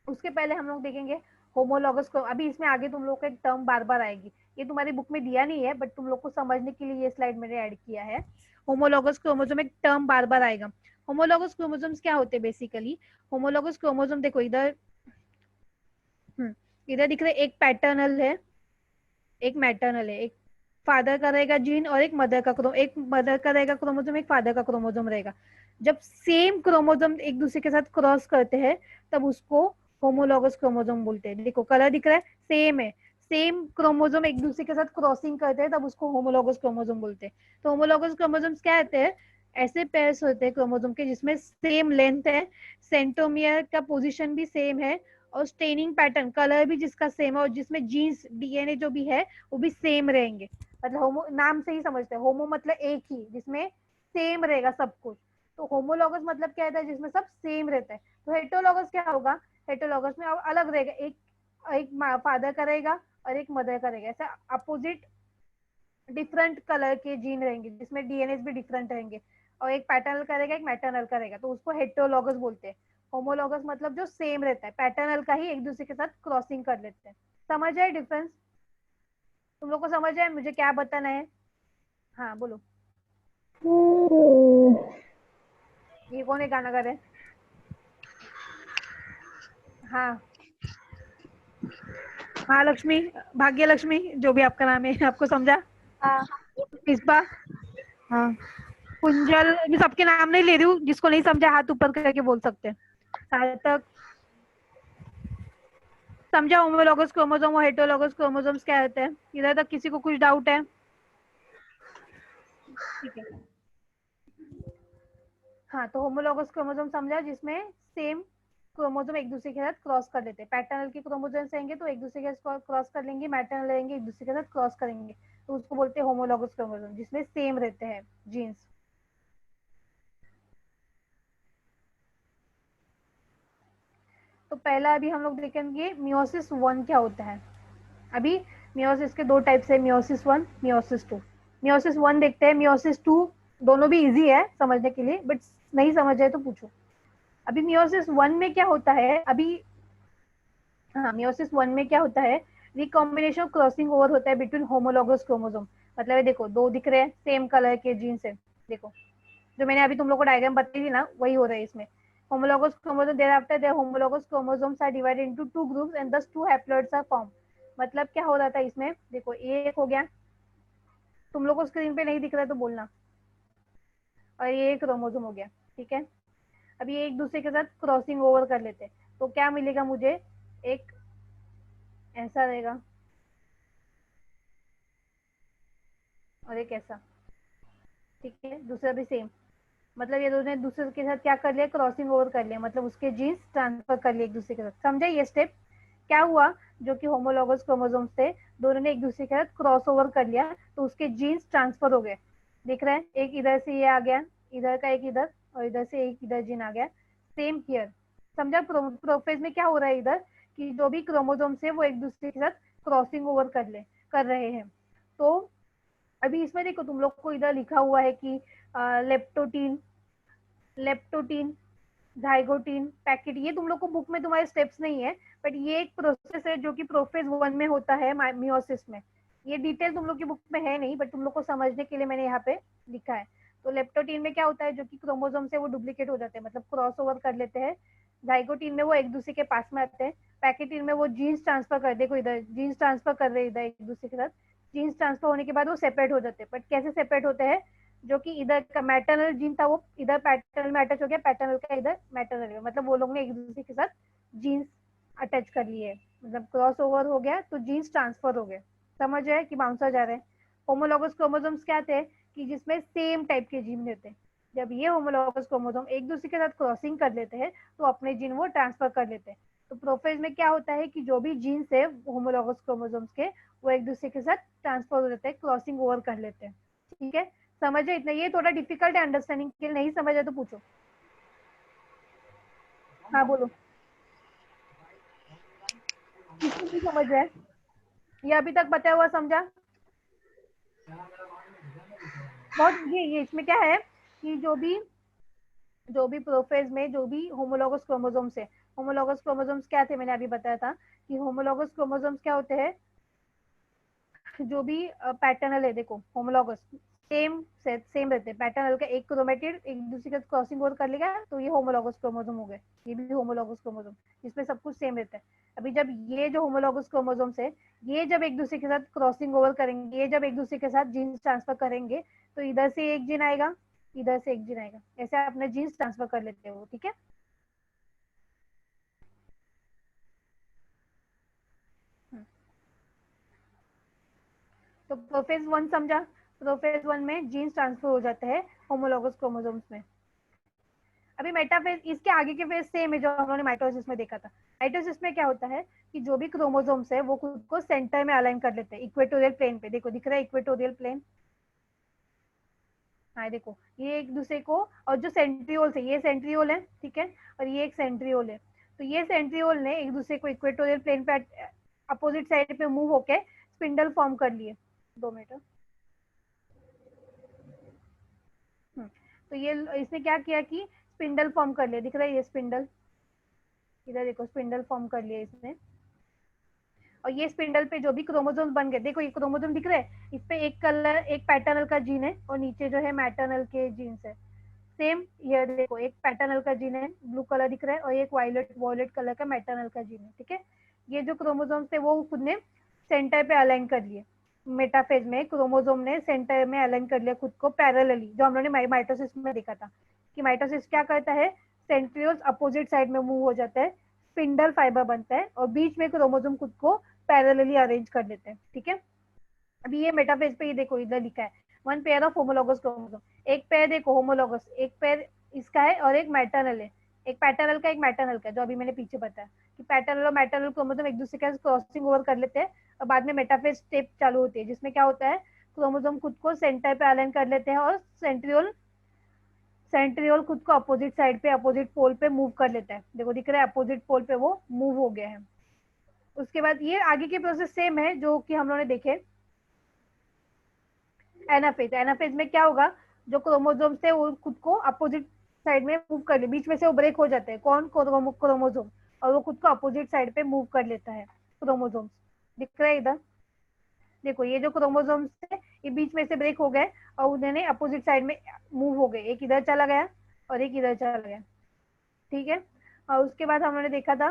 उसके पहले हम लोग देखेंगे होमोलॉगस को। अभी इसमें आगे तुम लोग का एक टर्म बार बार आएगी, ये तुम्हारी बुक में दिया नहीं है, बट तुम लोग को समझने के लिए ये स्लाइड मैंने ऐड किया है। होमोलॉगस क्रोमोसोम एक टर्म बार बार आएगा। होमोलॉगस क्रोमोसोम्स क्या होते हैं बेसिकली? होमोलॉगस क्रोमोसोम देखो इधर, इधर दिख रहे, एक पैटर्नल है, एक मैटर्नल है, एक फादर का रहेगा जीन और एक मदर का एक मदर का रहेगा क्रोमोसोम, एक फादर का क्रोमोसोम रहेगा। जब सेम क्रोमोसोम एक दूसरे के साथ क्रॉस करते हैं तब उसको होमोलॉगस क्रोमोसोम बोलते हैं। देखो कलर दिख रहा है, सेम है, सेम क्रोमोसोम एक दूसरे के साथ क्रॉसिंग करते हैं तब उसको होमोलॉगस क्रोमोसोम बोलते हैं। तो होमोलॉगस क्रोमोसोम्स क्या होते हैं? ऐसे पेयर्स होते हैं क्रोमोसोम के जिसमें सेम लेंथ है, सेंट्रोमियर का पोजीशन भी सेम है, और स्टेनिंग पैटर्न, कलर भी जिसका सेम है, और जिसमें जीन्स डीएनए जो भी है वो भी सेम रहेंगे। मतलब होमो नाम से ही समझते हैं, होमो मतलब एक ही, जिसमें सेम रहेगा सब कुछ। तो होमोलॉगस मतलब क्या रहता है? जिसमें सब सेम रहता है। तो हेटरोलॉगस क्या होगा? हेटरोलॉगस में अलग रहेगा, एक एक फादर का रहेगा और एक मदर का रहेगा, ऐसा अपोजिट डिफरेंट कलर के जीन रहेंगे जिसमें डीएनए भी डिफरेंट रहेंगे, और एक पैटर्नल करेगा एक मैटर्नल करेगा, तो उसको हेटरोलॉगस बोलते हैं। होमोलॉगस मतलब जो सेम रहता है, पैटर्नल का ही एक दूसरे के साथ क्रॉसिंग कर लेते हैं। समझ आए डिफरेंस? तुम लोग को समझ है मुझे क्या बताना है? हाँ बोलो। ये कौन है गाना गा रहे? हाँ हाँ लक्ष्मी, भाग्य लक्ष्मी, जो भी आपका नाम है, आपको समझा? हाँ मिसबा, हाँ कुंजल, मैं सबके नाम नहीं ले रही हूँ, जिसको नहीं समझा हाथ ऊपर करके बोल सकते हैं। सार्थक, समझा होमोलॉगस क्रोमोसोम और हेटेरोलॉगस क्रोमोसोम्स क्या होते हैं? इधर तक किसी को कुछ डाउट है? ठीक है। हाँ तो होमोलॉगस क्रोमोसोम समझा, जिसमें सेम क्रोमोसोम एक दूसरे के साथ क्रॉस कर लेते हैं। पैटर्नल के क्रोमोसोम्स रहेंगे तो एक दूसरे के साथ क्रॉस कर लेंगे, मैटर्नल रहेंगे एक दूसरे के साथ क्रॉस करेंगे, तो उसको बोलते हैं होमोलॉगस क्रोमोसोम, जिसमें सेम रहते हैं जीन्स। तो पहला अभी हम लोग देखेंगे मियोसिस 1 क्या होता है। अभी मियोसिस के दो टाइप्स है, मियोसिस 1, मियोसिस 2। मियोसिस 1 देखते हैं, मियोसिस 2, दोनों भी इजी है समझने के लिए, बट नहीं समझ आए तो पूछो। अभी मियोसिस 1 में क्या होता है अभी, हाँ मियोसिस 1 में क्या होता है, रिकॉम्बिनेशन क्रॉसिंग ओवर होता है बिटवीन होमोलॉगस क्रोमोसोम। मतलब ये देखो दो दिख रहे हैं सेम कलर के जीन्स है, देखो जो मैंने अभी तुम लोग को डायग्राम बताई थी ना, वही हो रहा है इसमें। homologous chromosome thereafter their homologous chromosomes are divided into two groups and thus two haploids are formed। मतलब क्या हो रहा था इसमें, देखो ये एक हो गया, तुम लोग को स्क्रीन पे नहीं दिख रहा तो बोलना, और ये एक क्रोमोसोम हो गया, ठीक है। अब ये एक दूसरे के साथ क्रॉसिंग ओवर कर लेते हैं, तो क्या मिलेगा मुझे, एक ऐसा रहेगा और एक ऐसा, ठीक है, दूसरा भी सेम। मतलब ये दोनों ने दूसरे के साथ क्या कर लिया, क्रॉसिंग ओवर कर लिया, मतलब उसके जीन्स ट्रांसफर कर लिए एक दूसरे के साथ। समझे ये स्टेप? क्या हुआ, जो कि होमोलॉगस क्रोमोसोम्स थे, दोनों ने एक दूसरे के साथ क्रॉस ओवर कर लिया, तो उसके जीन्स ट्रांसफर हो गए। दिख रहा है, एक इधर से ये आ गया, इधर का एक इधर, और इधर से एक इधर जीन आ गया। सेम हियर, समझा? प्रोफेज में क्या हो रहा है इधर, कि जो भी क्रोमोसोम्स है वो एक दूसरे के साथ क्रॉसिंग ओवर कर रहे हैं। तो अभी इसमें देखो तुम लोग को इधर लिखा हुआ है कि लेप्टोटीन, लेप्टोटीन, जाइगोटीन, पैकेट, ये तुम लोग को बुक में तुम्हारे स्टेप्स नहीं है, बट ये एक प्रोसेस है जो कि प्रोफेज 1 में होता है मियोसिस में। ये डिटेल तुम लोग की बुक में है नहीं, बट तुम लोग को समझने के लिए मैंने यहाँ पे लिखा है। तो लेप्टोटीन में क्या होता है, जो कि क्रोमोसोम से वो डुप्लीकेट हो जाते हैं, मतलब क्रॉस ओवर कर लेते हैं। जाइगोटीन में वो एक दूसरे के पास में आते हैं। पैकेटीन में वो जीन्स ट्रांसफर कर, देखो इधर जीन्स ट्रांसफर कर रहे हैं इधर एक दूसरे के साथ। जीन्स ट्रांसफर होने के बाद वो सेपरेट हो जाते हैं, बट कैसे सेपरेट होते हैं, जो कि इधर का मैटरनल जीन था वो इधर पैटर्नल में अटैच हो गया, पैटर्नल का इधर मैटरनल में, मतलब वो लोग ने एक दूसरे के साथ जीन्स अटैच कर लिए, मतलब क्रॉस ओवर हो गया, तो जीन्स ट्रांसफर हो गए। समझ है कि बाउंसर जा रहे हैं? होमोलॉगस क्रोमोसोम्स क्या थे, कि जिसमें सेम टाइप के जीन रहते हैं। जब ये होमोलॉगस क्रोमोसोम एक दूसरे के साथ क्रॉसिंग कर लेते हैं, तो अपने जीन वो ट्रांसफर कर लेते हैं। तो प्रोफेज में क्या होता है कि जो भी जीन्स है होमोलॉगस क्रोमोसोम्स के, वो एक दूसरे के साथ ट्रांसफर हो जाते हैं, क्रॉसिंग ओवर कर लेते हैं। ठीक है, समझे इतना? ये थोड़ा डिफिकल्ट है अंडरस्टैंडिंग के लिए, नहीं समझे तो पूछो। हाँ बोलो, किसको नहीं समझ है? ये अभी तक बताया हुआ समझा? बहुत ये इसमें क्या है कि जो भी प्रोफेज में जो भी होमोलॉगस क्रोमोसोम्स है, होमोलॉगस क्रोमोसोम्स क्या थे, मैंने अभी बताया था कि होमोलॉगस क्रोमोसोम्स क्या होते हैं, जो भी पैटर्नल है, देखो होमोलॉगस सेम रहते हैं। पैटर्नल का एक क्रोमेटिड एक दूसरे के साथ क्रॉसिंग ओवर कर लेगा, तो ये होमोलॉगस क्रोमोसोम हो गए। ये भी होमोलॉगस क्रोमोसोम, जिसमें सब कुछ सेम रहता है। अभी जब ये जो होमोलॉगस क्रोमोसोम्स है, ये जब एक दूसरे के साथ क्रॉसिंग ओवर करेंगे, ये जब एक दूसरे के साथ जीन्स ट्रांसफर करेंगे, तो इधर से एक जीन आएगा, इधर से एक जीन आएगा, ऐसे अपने जीन्स ट्रांसफर कर लेते हैं वो। ठीक है, तो प्रोफेज 1 समझा? प्रोफेज 1 में जीन्स ट्रांसफर हो जाते हैं होमोलॉगस क्रोमोसोम्स में। अभी मेटाफेज, इसके आगे के फेज सेम है जो हम लोगों ने माइटोसिस में देखा था। माइटोसिस में क्या होता है कि जो भी क्रोमोसोम्स है वो खुद को सेंटर में अलाइन कर लेते हैं, इक्वेटोरियल प्लेन पे। देखो दिख रहा है इक्वेटोरियल प्लेन, हाँ देखो ये एक दूसरे को, और जो सेंट्रियोल है, ये सेंट्रियोल है, ठीक है, और ये एक सेंट्रियोल है। तो ये सेंट्रियोल ने एक दूसरे को इक्वेटोरियल प्लेन पे अपोजिट साइड पे मूव होके स्पिंडल फॉर्म कर लिए। 2 मिनट। तो ये इसने क्या किया कि स्पिंडल फॉर्म कर लिया, दिख रहा है ये स्पिंडल, इधर देखो स्पिंडल फॉर्म कर लिया इसने। और ये स्पिंडल पे जो भी क्रोमोसोम बन गए, देखो ये क्रोमोसोम दिख रहा है, इस पे एक कलर, एक पैटर्नल का जीन है और नीचे जो है मैटर्नल के जीन्स है। सेम ये देखो, एक पैटर्नल का जीन है, ब्लू कलर दिख रहा है, और एक वायलेट कलर का मैटर्नल का जीन है। ठीक है, ये जो क्रोमोसोम थे वो खुद ने सेंटर पे अलाइन कर लिए। मेटाफेज में क्रोमोसोम ने सेंटर में अलाइन कर लिया खुद को पैरेलली, जो हम लोगों ने माइटोसिस में देखा था कि माइटोसिस क्या करता है, सेंट्रियोल्स अपोजिट साइड में मूव हो जाता है, स्पिंडल फाइबर बनता है और बीच में क्रोमोसोम खुद को पैरेलली अरेंज कर लेते हैं। ठीक है, अभी ये मेटाफेज पे ये देखो इधर लिखा है one pair of homologous chromosome, एक पेयर देखो होमोलॉगस, एक पेयर इसका है और एक मैटर्नल है, एक पैटर्नल का एक मैटर्नल का, जो अभी मैंने पीछे बताया कि पैटर्नल और मैटर्नल क्रोमोसोम एक दूसरे के क्रॉसिंग ओवर कर लेते हैं और बाद में मेटाफेज स्टेप चालू होती है, जिसमें क्या होता है, क्रोमोसोम खुद को सेंटर पे अलाइन कर लेते हैं और सेंट्रियोल खुद को अपोजिट साइड पे, अपोजिट पोल पे मूव कर लेता है। देखो दिख रहा है अपोजिट पोल पे वो मूव हो गया है। उसके बाद ये आगे के प्रोसेस सेम है जो कि हम लोगों ने देखे एनाफेज। एनाफेज में क्या होगा, जो क्रोमोसोम से वो खुद को अपोजिट साइड में मूव कर ले, बीच में से वो ब्रेक हो जाते हैं, कौन, क्रोमोसोम, और वो खुद को अपोजिट साइड पे मूव कर लेता है क्रोमोसोम। दिख रहा है इधर, देखो ये जो क्रोमोसोम है ये बीच में से ब्रेक हो गए और उन्होंने अपोजिट साइड में मूव हो गए, एक इधर चला गया और एक इधर चला गया। ठीक है, और उसके बाद हम लोगों ने देखा था,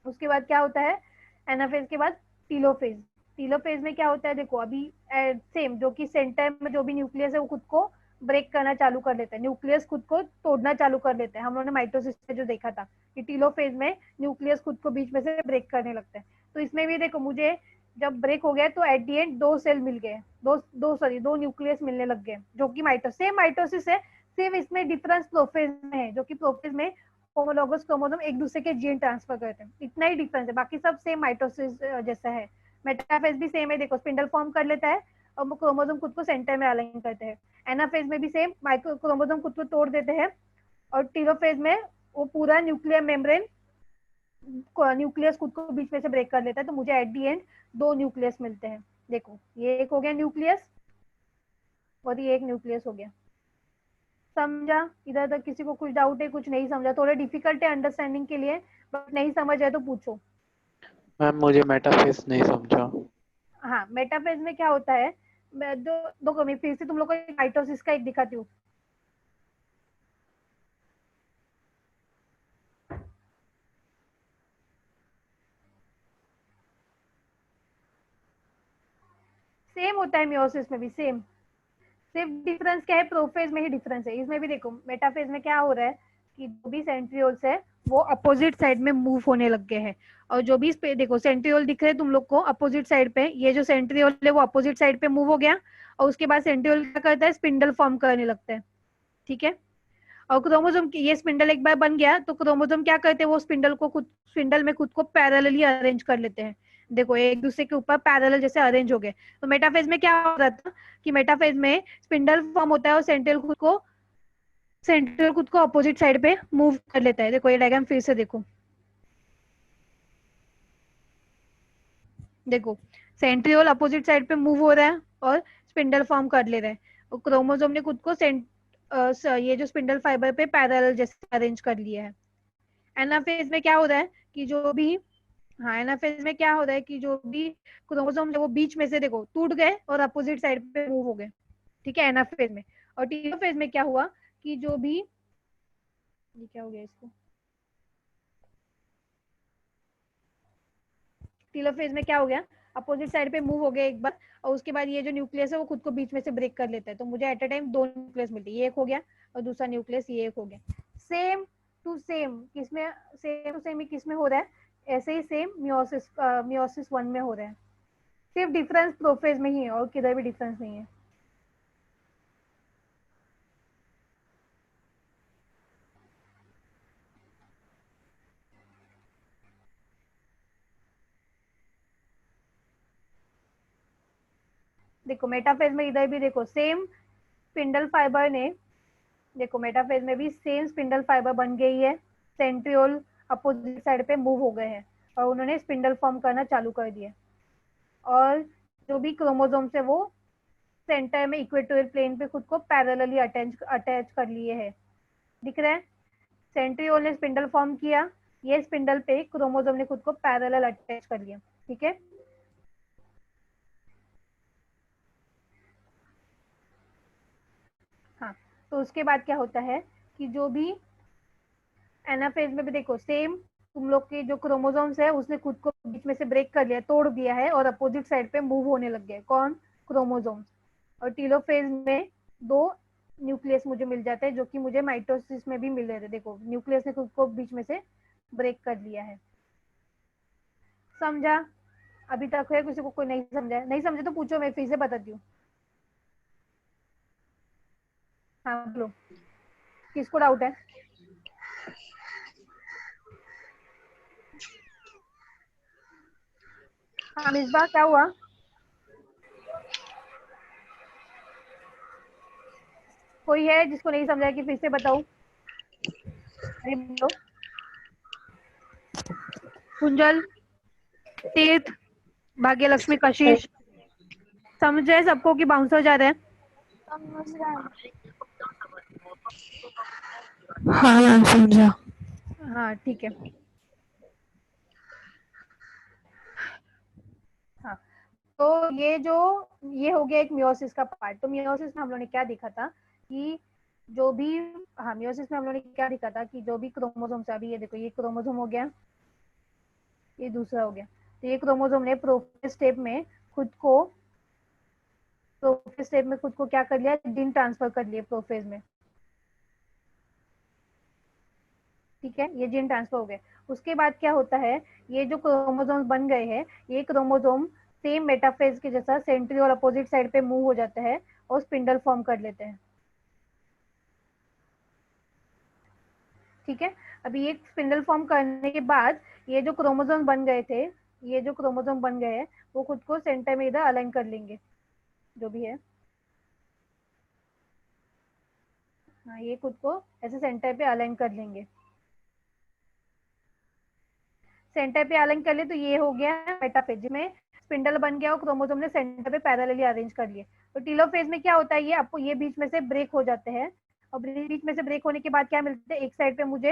उसके बाद क्या होता है एनाफेज के बाद टीलोफेज। टीलोफेज में क्या होता है, देखो अभी सेम, जो कि सेंटर में जो भी न्यूक्लियस है वो खुद को ब्रेक करना चालू कर लेता है, न्यूक्लियस खुद को तोड़ना चालू कर लेता है। हम लोगों ने माइटोसिस में जो देखा था कि टीलोफेज में न्यूक्लियस खुद को बीच में से ब्रेक करने लगता है। तो इसमें भी देखो, मुझे जब ब्रेक हो गया तो एट दी एंड दो सेल मिल गए, दो न्यूक्लियस मिलने लग गए, जो कि सेम माइटोसिस है, सेम इसमें डिफरेंस प्रोफेज में है, जो कि प्रोफेज में होमोलॉगस क्रोमोसोम एक दूसरे के जीन ट्रांसफर करते हैं, इतना ही डिफरेंस है, बाकी सब सेम माइटोसिस जैसा है। मेटाफेज भी सेम है, देखो स्पिंडल फॉर्म कर लेता है और क्रोमोसोम खुद को सेंटर में अलाइन करते हैं। एनाफेज में भी सेम, माइक्रो क्रोमोसोम खुद को तोड़ देते हैं, और टीलोफेज में वो पूरा न्यूक्लियर मेम्ब्रेन, न्यूक्लियस खुद को बीच में से ब्रेक कर लेता है। तो मुझे एट दी एंड दो न्यूक्लियस मिलते हैं, देखो ये एक हो गया न्यूक्लियस और ये एक न्यूक्लियस हो गया। समझा? इधर तक किसी को कुछ डाउट है, कुछ नहीं समझा, थोड़ा डिफिकल्ट है अंडरस्टैंडिंग के लिए, बट नहीं समझ आए तो पूछो। मैम मुझे मेटाफेज नहीं समझा। हाँ, मेटाफेज में क्या होता है, मैं फिर से तुम लोग को माइटोसिस का एक दिखाती हूँ। सेम होता है मियोसिस में भी, सेम, सिर्फ डिफरेंस क्या है, प्रोफेज में ही डिफरेंस है। इसमें भी देखो मेटाफेज में क्या हो रहा है कि जो भी सेंट्रियोल्स है वो अपोजिट साइड में मूव होने लग गए हैं, और जो भी देखो सेंट्रियोल दिख रहे हैं तुम लोग को अपोजिट साइड पे, ये जो सेंट्रियोल है वो अपोजिट साइड पे मूव हो गया, और उसके बाद सेंट्रियोल क्या करता है, स्पिंडल फॉर्म करने लगता है। ठीक है, और क्रोमोसोम ये स्पिंडल एक बार बन गया तो क्रोमोसोम क्या करते हैं, वो स्पिंडल में खुद को पैरेलली अरेंज कर लेते हैं। देखो एक दूसरे के ऊपर पैरेलल जैसे अरेंज हो गए। तो मेटाफेज में क्या हो रहा था कि मेटाफेज में स्पिंडल फॉर्म होता है और सेंट्रल खुद को अपोजिट साइड पे मूव कर लेता है। देखो ये डायग्राम फिर से देखो, देखो सेंट्रियोल अपोजिट साइड पे मूव हो रहा है और स्पिंडल फॉर्म कर ले रहा है, और क्रोमोसोम ने खुद को ये जो स्पिंडल फाइबर पे पैरेलल जैसे अरेंज कर लिया है। एनाफेज में क्या हो रहा है कि जो भी, हाँ एनाफेज में क्या हो रहा है कि जो भी क्रोमोसोम है वो बीच में से देखो टूट गए और अपोजिट साइड पे मूव हो गए। ठीक है, एनाफेज में। और टीलोफेज में क्या हुआ कि जो भी, ये क्या हो गया इसको, टीलोफेज में क्या हो गया, अपोजिट साइड पे मूव हो गया एक बार, और उसके बाद ये जो न्यूक्लियस है वो खुद को बीच में से ब्रेक कर लेता है। तो मुझे एट अ टाइम दो न्यूक्लियस मिलते हैं, ये एक हो गया और दूसरा न्यूक्लियस ये एक हो गया। सेम टू सेम किसमें हो रहा है, ऐसे ही सेम मियोसिस 1 में हो रहा है, सिर्फ डिफरेंस प्रोफेज में ही है और किधर भी डिफरेंस नहीं है। देखो मेटाफेज में इधर भी देखो सेम स्पिंडल फाइबर ने, देखो मेटाफेज में भी सेम स्पिंडल फाइबर बन गई है, सेंट्रियोल अपोजिट साइड पे मूव हो गए हैं और उन्होंने स्पिंडल फॉर्म करना चालू कर दिया, और जो भी क्रोमोसोम्स है वो सेंटर में इक्वेटोरियल प्लेन पे खुद को पैरेलली अटैच कर लिए है। दिख रहा है, सेंट्रियोल ने स्पिंडल फॉर्म किया, ये स्पिंडल पे क्रोमोसोम ने खुद को पैरेलल अटैच कर लिया, ठीक है। हाँ, तो उसके बाद क्या होता है कि जो भी एनाफेज में भी देखो सेम, तुम लोग के जो क्रोमोसोम्स है उसने खुद को बीच में से ब्रेक कर लिया, तोड़ दिया है और अपोजिट साइड पे मूव होने लग गए। कौन? क्रोमोसोम्स। और टीलोफेज में 2 न्यूक्लियस मुझे मिल जाते हैं, जो कि मुझे माइटोसिस में भी मिल रहे थे। देखो न्यूक्लियस ने खुद को बीच में से ब्रेक कर लिया है। समझा? अभी तक है किसी को कोई नहीं समझा है? नहीं समझे तो पूछो, मैं फिर से बताती हूँ। हाँ बोलो, किसको डाउट है? हाँ मिसबा, क्या हुआ? कोई है जिसको नहीं समझा कि फिर से बताऊं? अरे बोलो। कुंजल, तीर्थ, भाग्यलक्ष्मी, कशिश, समझे सबको कि बाउंसर जा रहे हैं? समझ रहा है। हाँ मैम समझा। हाँ ठीक है। हाँ, तो ये हो गया एक मियोसिस का पार्ट। तो मियोसिस में हम लोगों ने क्या देखा था कि जो भी, हाँ मियोसिस में हम लोगों ने क्या देखा था कि जो भी क्रोमोसोम, अभी ये देखो, ये क्रोमोसोम हो गया, ये दूसरा हो गया। तो ये क्रोमोसोम ने प्रोफेज स्टेप में खुद को क्या कर लिया? जीन ट्रांसफर कर लिया प्रोफेज में, ठीक है। ये जीन ट्रांसफर हो गए। उसके बाद क्या होता है, ये जो क्रोमोसोम बन गए हैं, ये क्रोमोसोम सेम मेटाफेज के जैसा सेंट्री और अपोजिट साइड पे मूव हो जाता है और स्पिंडल फॉर्म कर लेते हैं, ठीक है। अभी ये स्पिंडल फॉर्म करने के बाद ये जो क्रोमोसोम बन गए थे, ये जो क्रोमोसोम बन गए हैं वो खुद को सेंटर में इधर अलाइन कर लेंगे, जो भी है। हाँ, ये खुद को ऐसे सेंटर पे अलाइन कर लेंगे। सेंटर पे अलाइन कर ले तो ये हो गया मेटाफेज, जिसमें स्पिंडल बन गया और क्रोमोसोम ने सेंटर पे पैरेलली अरेंज कर लिए। तो टीलोफेज में क्या होता है, ये आपको ये बीच में से ब्रेक हो जाते हैं, और बीच में से ब्रेक होने के बाद क्या मिलता है, एक साइड पे मुझे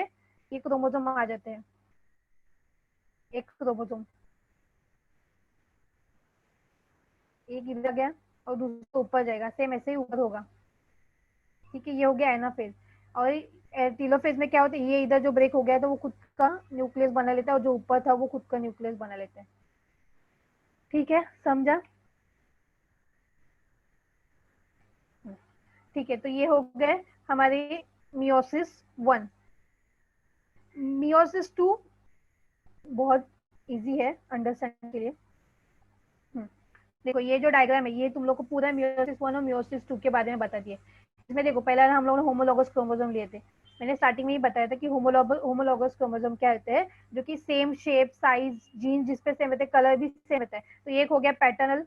ये क्रोमोसोम आ जाते हैं, एक क्रोमोसोम, एक इधर गया और दूसरा ऊपर जाएगा, सेम ऐसे ही ऊपर होगा, ठीक है। ये हो गया एनाफेज। और टीलोफेज में क्या होता है, ये इधर जो ब्रेक हो गया है तो वो खुद का न्यूक्लियस बना लेता है, और जो ऊपर था वो खुद का न्यूक्लियस बना लेता है, ठीक है। समझा? ठीक है, तो ये हो गए हमारे मियोसिस 1। मियोसिस 2 बहुत इजी है अंडरस्टैंड के लिए। देखो ये जो डायग्राम है, ये तुम लोग को पूरा मियोसिस 1 और मियोसिस 2 के बारे में बता दिए। इसमें देखो पहले हम लोगों ने होमोलॉगस क्रोमोसोम लिए थे। मैंने स्टार्टिंग में ही बताया था कि होमोलॉगस क्रोमोसोम क्या होते हैं, जो कि सेम शेप, साइज, जीन जिसपे सेम होते हैं, कलर भी सेम होता है। तो ये एक हो गया पैटर्नल,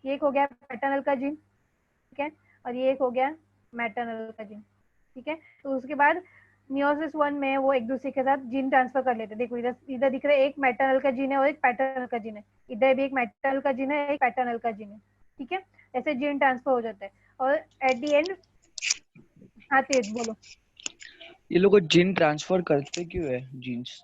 ये एक हो गया पैटर्नल का जीन, ठीक है, और ये एक हो गया मैटर्नल का जीन, ठीक है। तो उसके बाद मियोसिस 1 में वो एक दूसरे के साथ जीन ट्रांसफर कर लेते हैं। देखो इधर इधर दिख रहा है, एक मैटर्नल का जीन है और एक पैटर्नल का जीन है। इधर भी एक मैटर्नल का जीन है, एक पैटर्नल का जीन है, ठीक है। ऐसे जीन ट्रांसफर हो जाता है और एट द एंड, हाँ तेज बोलो। ये लोग जीन ट्रांसफर करते क्यों है जीन्स?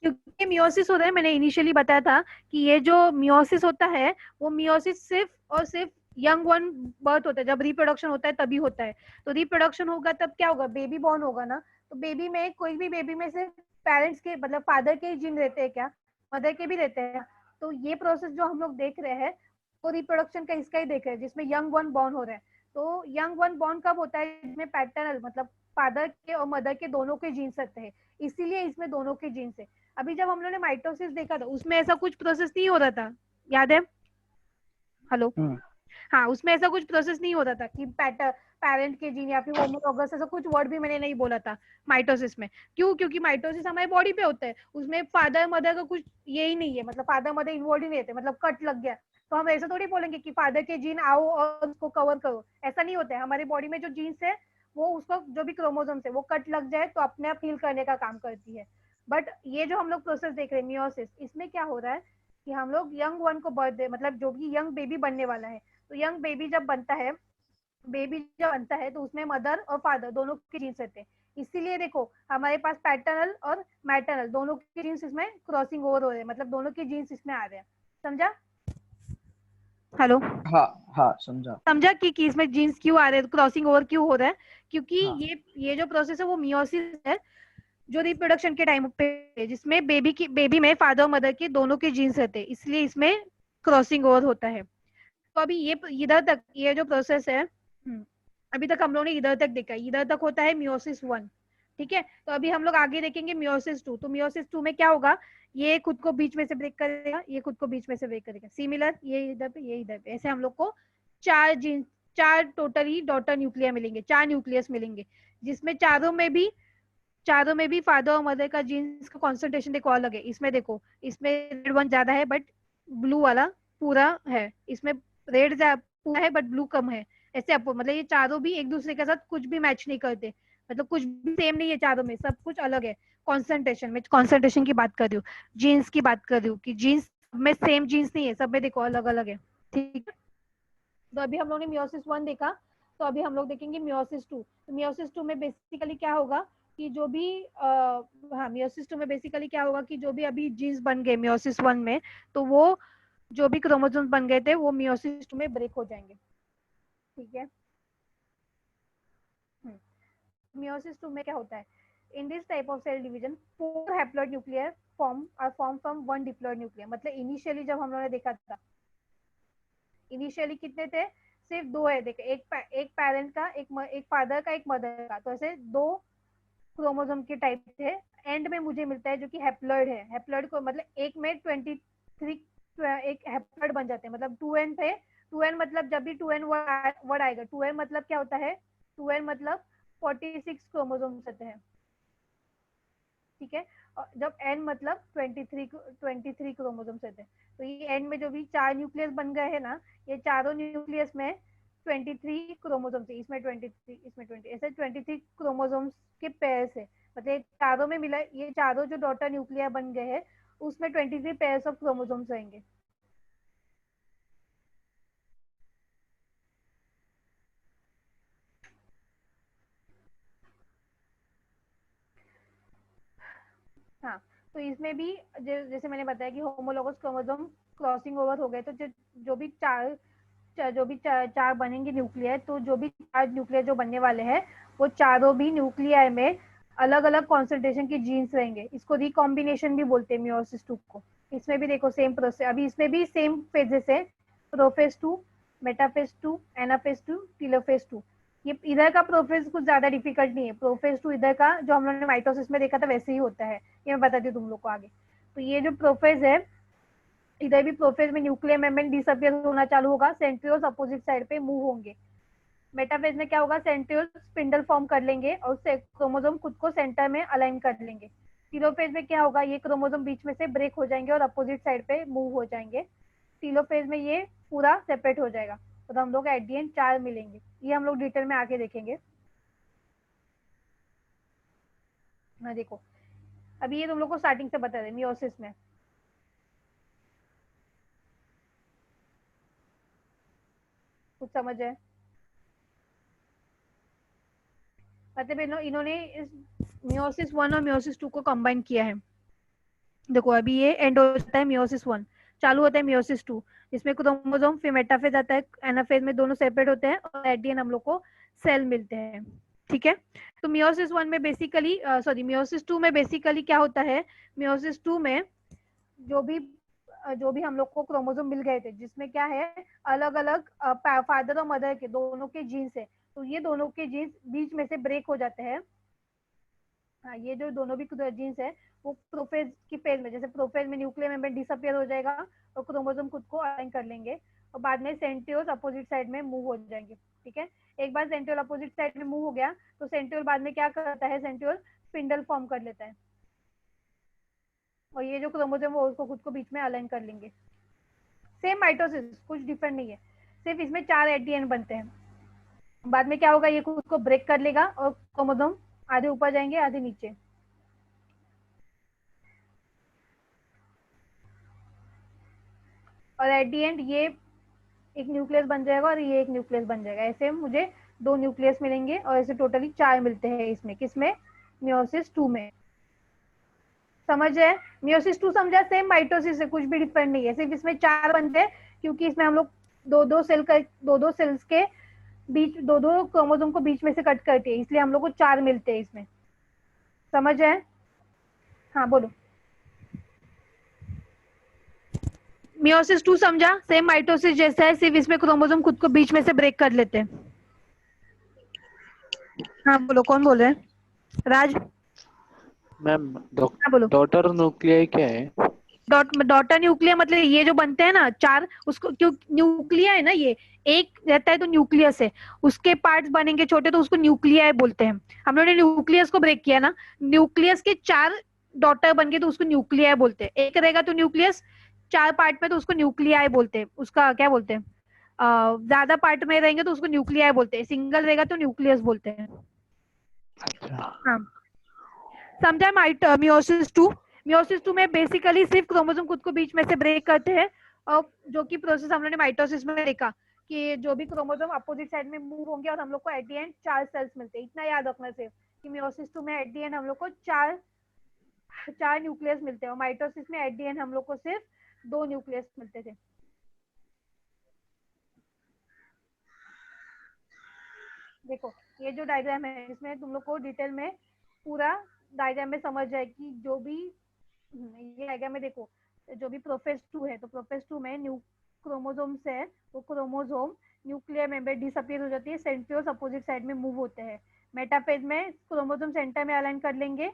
क्योंकि मियोसिस होता है, मैंने इनिशियली बताया था कि ये जो मियोसिस होता है वो मियोसिस सिर्फ और सिर्फ यंग वन बर्थ होता है, जब रिप्रोडक्शन होता है तभी होता है। तो रिप्रोडक्शन होगा तब क्या होगा, बेबी बॉर्न होगा ना, तो बेबी में, कोई भी बेबी में सिर्फ पेरेंट्स के मतलब फादर के ही जीन रहते हैं क्या, मदर के भी रहते हैं? तो ये प्रोसेस जो हम लोग देख रहे हैं वो रिप्रोडक्शन का इसका ही देख रहे हैं, जिसमें यंग वन बॉर्न हो रहे हैं। तो यंग वन बॉर्न कब होता है, जिसमें पैटर्नल मतलब फादर के और मदर के दोनों के जीन्स रहते हैं, इसीलिए इसमें दोनों के जीन्स है। अभी जब हम लोगों ने माइटोसिस देखा था उसमें ऐसा कुछ प्रोसेस नहीं हो रहा था, याद है? हेलो? हाँ, उसमें ऐसा कुछ प्रोसेस नहीं होता था कि पेरेंट के जीन या फिर होमोलॉगस, ऐसा कुछ वर्ड भी मैंने नहीं बोला था माइटोसिस में। क्यों? क्योंकि माइटोसिस हमारे बॉडी पे होता है, उसमें फादर मदर का कुछ ये ही नहीं है, मतलब फादर मदर इन्वॉल्व ही नहीं रहते, मतलब कट लग गया तो हम ऐसा थोड़ी बोलेंगे कि फादर के जीन आओ और उसको कवर करो, ऐसा नहीं होता है। हमारी बॉडी में जो जीन्स है वो, उसको जो भी क्रोमोसोम्स है वो कट लग जाए तो अपने आप हील करने का काम करती है। बट ये जो हम लोग प्रोसेस देख रहे हैं मियोसिस, इसमें क्या हो रहा है कि हम लोग यंग वन को बर्थ दे, मतलब जो भी यंग बेबी बनने वाला है, तो यंग बेबी जब बनता है, तो उसमें मदर और फादर दोनों के जीन्स रहते हैं। इसीलिए देखो हमारे पास पैटर्नल और मैटरनल दोनों के जीन्स इसमें क्रॉसिंग ओवर हो रहे हैं, मतलब दोनों के जीन्स इसमें आ रहे हैं। समझा? हेलो, हाँ हाँ समझा। समझा कि इसमें जीन्स क्यों आ रहे हैं, क्रॉसिंग ओवर क्यों हो रहा है? क्योंकि हाँ ये जो प्रोसेस है वो मियोसिस है, जो रिप्रोडक्शन के टाइम पे है, जिसमें बेबी में फादर और मदर के दोनों के जीन्स रहते हैं, इसलिए इसमें क्रॉसिंग ओवर होता है। तो अभी ये इधर तक ये जो प्रोसेस है, अभी तक हम लोगों ने इधर तक देखा, इधर तक होता है मियोसिस 1। ठीक है, तो अभी हम लोग आगे देखेंगे मियोसिस 2। तो मियोसिस 2 में क्या होगा, ये खुद को बीच में से ब्रेक करेगा, ये खुद को बीच में से ब्रेक करेगा, सिमिलर ये इधर पे ये इधर पे, ऐसे हम लोग को चार टोटली डॉटर न्यूक्लियर मिलेंगे, 4 न्यूक्लियस मिलेंगे, जिसमें चारों में भी फादर और मदर का जीन्स का कॉन्सेंट्रेशन देखो अलग है। इसमें देखो, इसमें रेड वन ज्यादा है बट ब्लू वाला पूरा है, इसमें रेड पूरा है बट ब्लू कम है। ऐसे आपको मतलब ये चारों भी एक दूसरे के साथ कुछ भी मैच नहीं करते, मतलब कुछ भी सेम नहीं है चारों में, सब कुछ अलग है। कॉन्सेंट्रेशन में, कॉन्सेंट्रेशन की बात कर रही हूँ, जीन्स की बात कर रही हूँ कि जीन्स में सेम जीन्स नहीं है, सब में देखो अलग अलग है। ठीक है, तो अभी हम लोग ने मियोसिस 1 देखा, तो अभी हम लोग देखेंगे मियोसिस 2। तो मियोसिस 2 में बेसिकली क्या होगा कि जो भी हाँ मियोसिस 2 में बेसिकली क्या होगा कि जो भी अभी जीन्स बन गए मियोसिस 1 में, तो वो जो भी क्रोमोसोम्स बन गए थे वो मियोसिस 2 में ब्रेक हो जाएंगे। ठीक है, मियोसिस 2 में क्या होता है, in this type of cell division 4 haploid nuclear form from 1 diploid nuclear. मतलब इनिशियली जब हम लोगों ने देखा था, इनिशियली कितने थे, सिर्फ 2 है। देखे, एक पेरेंट का, एक फादर का, एक मदर का, तो ऐसे 2 क्रोमोसोम के टाइप थे। एंड में मुझे मिलता है जो कि हैप्लॉइड है। हैप्लॉइड को मतलब एक में 23 एक हैप्लॉइड बन जाते हैं, मतलब 2n थे। 2n मतलब जब भी 2n वर्ड आएगा, 2n मतलब क्या होता है, 2n मतलब 46 क्रोमोसोम्स होते हैं। ठीक है, और जब n मतलब 23 क्रोमोसोम्स होते हैं, तो ये एंड में जो भी 4 न्यूक्लियस बन गए हैं ना, ये चारों न्यूक्लियस में 23 क्रोमोसोम्स है, इसमें 23 इसमें 20, ऐसे 23 क्रोमोसोम्स के पेयर्स है। मतलब चारों में मिला, ये चारों जो डॉटर न्यूक्लियर बन गए हैं उसमें 23 पेयर्स ऑफ क्रोमोसोम्स रहेंगे। हाँ, तो इसमें भी जैसे मैंने बताया कि होमोलोगस क्रोमोसोम क्रॉसिंग ओवर हो गए, तो जो भी चार बनेंगे न्यूक्लियर, तो जो भी 4 न्यूक्लियर जो बनने वाले हैं वो चारों भी न्यूक्लियर में अलग अलग कॉन्सेंट्रेशन के जीन्स रहेंगे। इसको रिकॉम्बिनेशन भी बोलते हैं मियोसिस 2 को। इसमें भी देखो सेम प्रोसेस, अभी इसमें भी सेम फेजेस है, प्रोफेज 2, मेटाफेज 2, एनाफेज 2, टेलोफेज 2। ये इधर का प्रोफेज कुछ ज्यादा डिफिकल्ट नहीं है। प्रोफेज 2 इधर का जो हम लोगों ने माइटोसिस में देखा था वैसे ही होता है, ये मैं बताती हूँ तुम लोग को आगे। तो ये जो प्रोफेज है, इधर भी प्रोफेज में न्यूक्लियर मेम्ब्रेन डिसअपियर होना चालू होगा, सेंट्रियोल्स अपोजिट साइड पे मूव होंगे। मेटाफेज में क्या होगा, सेंट्रियोल्स स्पिंडल फॉर्म कर लेंगे और क्रोमोसोम खुद को सेंटर में अलाइन कर लेंगे। टेलोफेज में क्या होगा, ये क्रोमोसोम बीच में से ब्रेक हो जाएंगे और अपोजिट साइड पे मूव हो जाएंगे। टेलोफेज में ये पूरा सेपरेट हो जाएगा, तो हम लोग एट दी एंड 4 मिलेंगे। ये हम लोग डिटेल में आके देखेंगे। हाँ देखो, अभी ये तुम लोग को स्टार्टिंग से बता रहे मियोसिस में। कुछ समझ है? मतलब इन्होंने इस मियोसिस 1 और मियोसिस 2 को कंबाइन किया है। देखो अभी ये एंड हो जाता है मियोसिस 1, चालू होता है मियोसिस 2, जिसमें क्रोमोसोम फिर मेटाफेज आता है, एनाफेज में दोनों सेपरेट होते हैं और एट दी एंड हम लोग को सेल मिलते हैं। ठीक है, तो मियोसिस 1 में बेसिकली मियोसिस 2 में बेसिकली क्या होता है, मियोसिस 2 में जो भी हम लोग को क्रोमोसोम मिल गए थे, जिसमें क्या है अलग अलग फादर और मदर के दोनों के जीन्स है, तो ये दोनों के जीन्स बीच में से ब्रेक हो जाते हैं। हाँ, ये जो दोनों भी जीन्स है वो प्रोफेज की फेज में, जैसे प्रोफेज में न्यूक्लियर मेम्ब्रेन डिसअपियर हो जाएगा और क्रोमोसोम खुद को अलाइन कर लेंगे और बाद में सेंट्रियोल्स अपोजिट साइड में मूव हो जाएंगे। ठीक है, एक बार सेंट्रियोल अपोजिट साइड में मूव हो गया तो सेंट्रियोल बाद में क्या करता है, सेंट्रियोल स्पिंडल फॉर्म कर लेता है और ये जो क्रोमोसोम वो उसको खुद को बीच में अलाइन कर लेंगे। सेम माइटोसिस, कुछ डिफरेंट नहीं है, सिर्फ इसमें 4 एट दी एंड बनते हैं। बाद में क्या होगा, ये खुद को ब्रेक कर लेगा और क्रोमोसोम आधे ऊपर जाएंगे आधे नीचे। और एट दी एंड ये एक न्यूक्लियस बन जाएगा और ये एक न्यूक्लियस बन जाएगा। ऐसे मुझे 2 न्यूक्लियस मिलेंगे और ऐसे टोटली 4 मिलते हैं इसमें, किसमें, मियोसिस 2 में। समझ है? मियोसिस 2 समझा, सेम माइटोसिस है, कुछ भी डिफरेंट नहीं है, सिर्फ इसमें 4 बनते हैं क्योंकि इसमें हम लोग दो दो सेल्स के बीच दो क्रोमोसोम को बीच में से कट करते हैं, इसलिए हम लोग को 4 मिलते हैं इसमें। समझ है? हाँ बोलो। मियोसिस 2 समझा, सेम माइटोसिस जैसा है, सिर्फ इसमें क्रोमोसोम खुद को बीच में से ब्रेक कर लेते हैं। हाँ बोलो, कौन बोल रहे हैं? राज? मैम हाँ बोलो। डॉटर न्यूक्लियाई क्या है? डॉटर न्यूक्लिया मतलब ये जो बनते हैं ना 4, उसको क्यों न्यूक्लिया है ना, ये एक रहता है तो न्यूक्लियस है, उसके पार्ट्स बनेंगे छोटे तो उसको न्यूक्लिया बोलते हैं। हम लोगों ने न्यूक्लियस को ब्रेक किया ना, न्यूक्लियस के 4 डॉटर बन गए तो उसको न्यूक्लिया बोलते हैं। एक रहेगा तो न्यूक्लियस 4 पार्ट में तो उसको न्यूक्लिया बोलते हैं, उसका क्या बोलते हैं, ज्यादा पार्ट में रहेंगे तो उसको न्यूक्लिया बोलते हैं, सिंगल रहेगा तो न्यूक्लियस बोलते हैं। हाँ समझा? मियोसिस 2, मियोसिस 2 में बेसिकली सिर्फ क्रोमोसोम खुद को बीच में से ब्रेक करते हैं, और जो कि प्रोसेस हम लोगों ने माइटोसिस में देखा कि जो भी क्रोमोसोम अपोजिट साइड में मूव होंगे और हम लोग को एट द एंड 4 सेल्स मिलते हैं। इतना याद रखना सिर्फ कि मियोसिस 2 में एट द एंड हम लोग को 4 न्यूक्लियस मिलते हैं, और माइटोसिस में एट द एंड हम लोग को सिर्फ 2 न्यूक्लियस मिलते थे। देखो ये जो डायग्राम है इसमें तुम लोग को डिटेल में पूरा डायग्राम में समझ जाए कि जो भी ये डायग्राम में देखो, जो भी प्रोफेज 2 है तो प्रोफेज 2 में न्यू क्रोमोसोम्स है, वो क्रोमोसोम न्यूक्लियर मेंबर डिसअपीयर हो जाती है, सेंट्रियोल्स अपोजिट साइड में मूव होते हैं। मेटाफेज में क्रोमोसोम सेंटर में अलाइन कर लेंगे,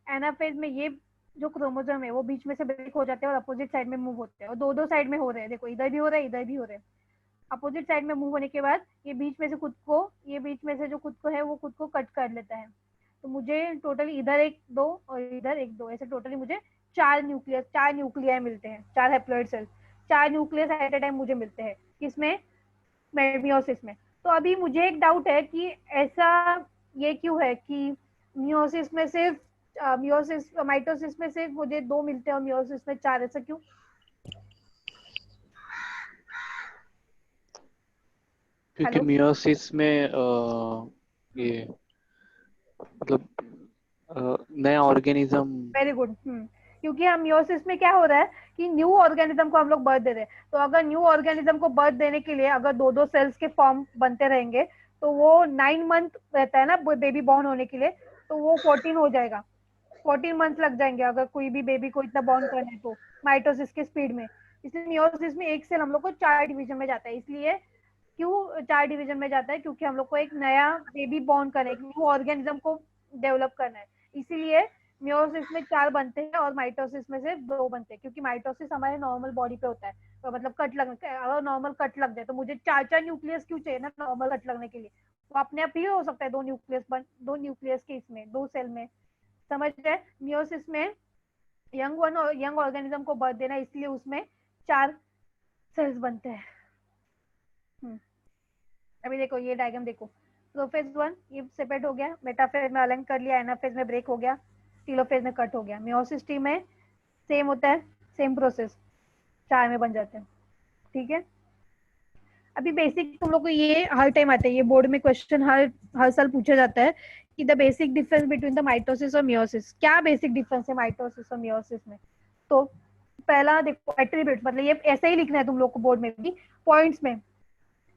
एनाफेज में ये जो क्रोमोसोम है वो बीच में से ब्रेक हो जाते हैं और अपोजिट साइड में मूव होते हैं, और दो साइड में हो रहे हैं, देखो इधर भी हो रहा है इधर भी हो रहे हैं। अपोजिट साइड में मूव होने के बाद ये बीच में से जो खुद को है वो खुद को कट कर लेता है। तो मुझे टोटल इधर 1 2 और इधर 1 2 ऐसे टोटली मुझे 4 न्यूक्लियाई मिलते हैं, 4 haploid cell, 4 nucleus at a time मुझे मिलते हैं, किसमें? मियोसिस में। तो अभी मुझे एक डाउट है कि ऐसा ये क्यों है कि मियोसिस में सिर्फ माइटोसिस में सिर्फ मुझे 2 मिलते हैं और मियोसिस में 4, ऐसा क्यों? क्योंकि मियोसिस में ये मतलब नया ऑर्गेनिज्म। Very good. क्योंकि हम मियोसिस में क्या हो रहा है कि न्यू ऑर्गेनिज्म को हम लोग बर्थ दे रहे हैं, तो अगर न्यू ऑर्गेनिज्म को बर्थ देने के लिए अगर 2 सेल्स के फॉर्म बनते रहेंगे तो वो 9 मंथ रहता है ना बेबी बॉर्न होने के लिए, तो वो 14 हो जाएगा, 14 मंथ लग जाएंगे अगर कोई भी बेबी को इतना बॉर्न करना है तो माइटोसिस के स्पीड में। इसलिए मियोसिस में एक सेल हम लोग को 4 डिवीजन में जाता है। इसलिए क्यों 4 डिवीजन में जाता है? क्योंकि हम लोग को एक नया बेबी बॉर्न करना है, एक न्यू ऑर्गेनिज्म को डेवलप करना है, इसीलिए मियोसिस में 4 बनते हैं और माइटोसिस में सिर्फ 2 बनते हैं। क्योंकि माइटोसिस हमारे नॉर्मल बॉडी पे होता है, तो मतलब अगर नॉर्मल कट लग जाए तो मुझे 4 न्यूक्लियस क्यों चाहिए ना नॉर्मल कट लगने के लिए? तो अपने आप ही हो सकता है 2 न्यूक्लियस के इसमें 2 सेल में। समझ रहे? मियोसिस में यंग ऑर्गेनिज्म को बर्थ देना, इसलिए उसमें 4 सेल्स बनते हैं। अभी देखो ये डायग्राम देखो, प्रोफेज 1 ये सेपरेट हो गया, मेटाफेज में अलाइन कर लिया, एनाफेज में ब्रेक हो गया, टीलोफेज में कट हो गया। मियोसिस टी में सेम होता है, सेम प्रोसेस, 4 में बन जाते हैं। ठीक है, अभी बेसिक तुम लोग को ये हर टाइम आता है, ये बोर्ड में क्वेश्चन हर साल पूछा जाता है कि the basic difference between the mitosis और मियोसिस। क्या बेसिक डिफरेंस है माइटोसिस और मियोसिस में? तो पहला देखो एट्रीब्यूट, मतलब ये ऐसे ही लिखना है तुम लोग को बोर्ड में भी पॉइंट्स में।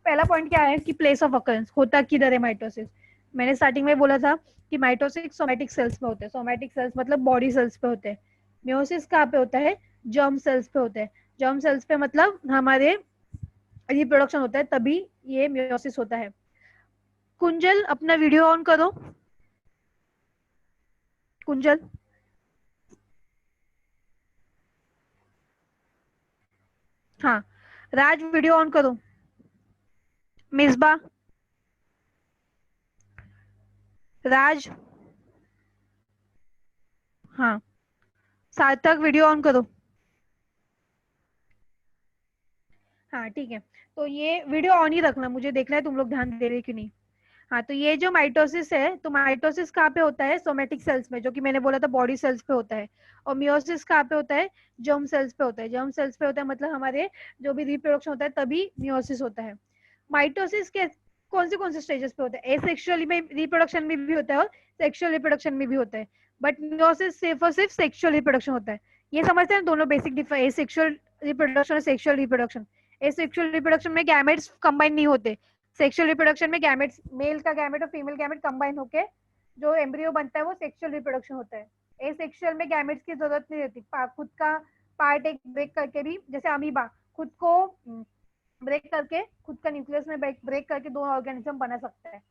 पहला पॉइंट क्या है कि प्लेस ऑफ अकरेंस, होता किधर है माइटोसिस। मैंने स्टार्टिंग में बोला था कि माइटोसिस सोमैटिक सेल्स में होते हैं, सोमैटिक सेल्स मतलब बॉडी सेल्स पे होते हैं। मियोसिस कहाँ पे होता है? जर्म सेल्स पे होते हैं। जर्म सेल्स पे मतलब हमारे रिप्रोडक्शन होता है, तभी ये मियोसिस होता है। कुंजल अपना वीडियो ऑन करो, कुंजल। हाँ राज वीडियो ऑन करो, मिसबा, राज, हाँ सार्थक वीडियो ऑन करो। हाँ ठीक है, तो ये वीडियो ऑन ही रखना, मुझे देखना है तुम लोग ध्यान दे रहे कि नहीं। हाँ तो ये जो माइटोसिस है, तो माइटोसिस कहाँ पे होता है? सोमैटिक सेल्स में, जो कि मैंने बोला था बॉडी सेल्स पे होता है। और मियोसिस कहाँ पे होता है? जर्म सेल्स पे होता है। जर्म सेल्स पे होता है मतलब हमारे जो भी रिप्रोडक्शन होता है तभी मियोसिस होता है। माइटोसिस के कौन से स्टेजेस पे होता है? एसेक्सुअली में रिप्रोडक्शन में भी होता है और सेक्सुअल रिप्रोडक्शन में भी होता है, बट मियोसिस सिर्फ और सिर्फ सेक्सुअल रिप्रोडक्शन होता है। ये समझते हैं दोनों बेसिक डिफरेंस, एसेक्सुअल रिप्रोडक्शन और सेक्सुअल रिप्रोडक्शन। एसेक्सुअल रिप्रोडक्शन में गैमेट्स कंबाइन नहीं होते, सेक्सुअल रिप्रोडक्शन में गैमेट्स, मेल का गैमेट और फीमेल गैमेट कंबाइन होके जो एम्ब्रियो बनता है वो सेक्सुअल रिप्रोडक्शन होता है। एसेक्सुअल में गैमेट्स की जरूरत नहीं रहती, खुद का पार्ट एक ब्रेक करके भी, जैसे अमीबा खुद को ब्रेक करके, खुद का न्यूक्लियस में ब्रेक करके दो ऑर्गेनिज्म बना सकता है।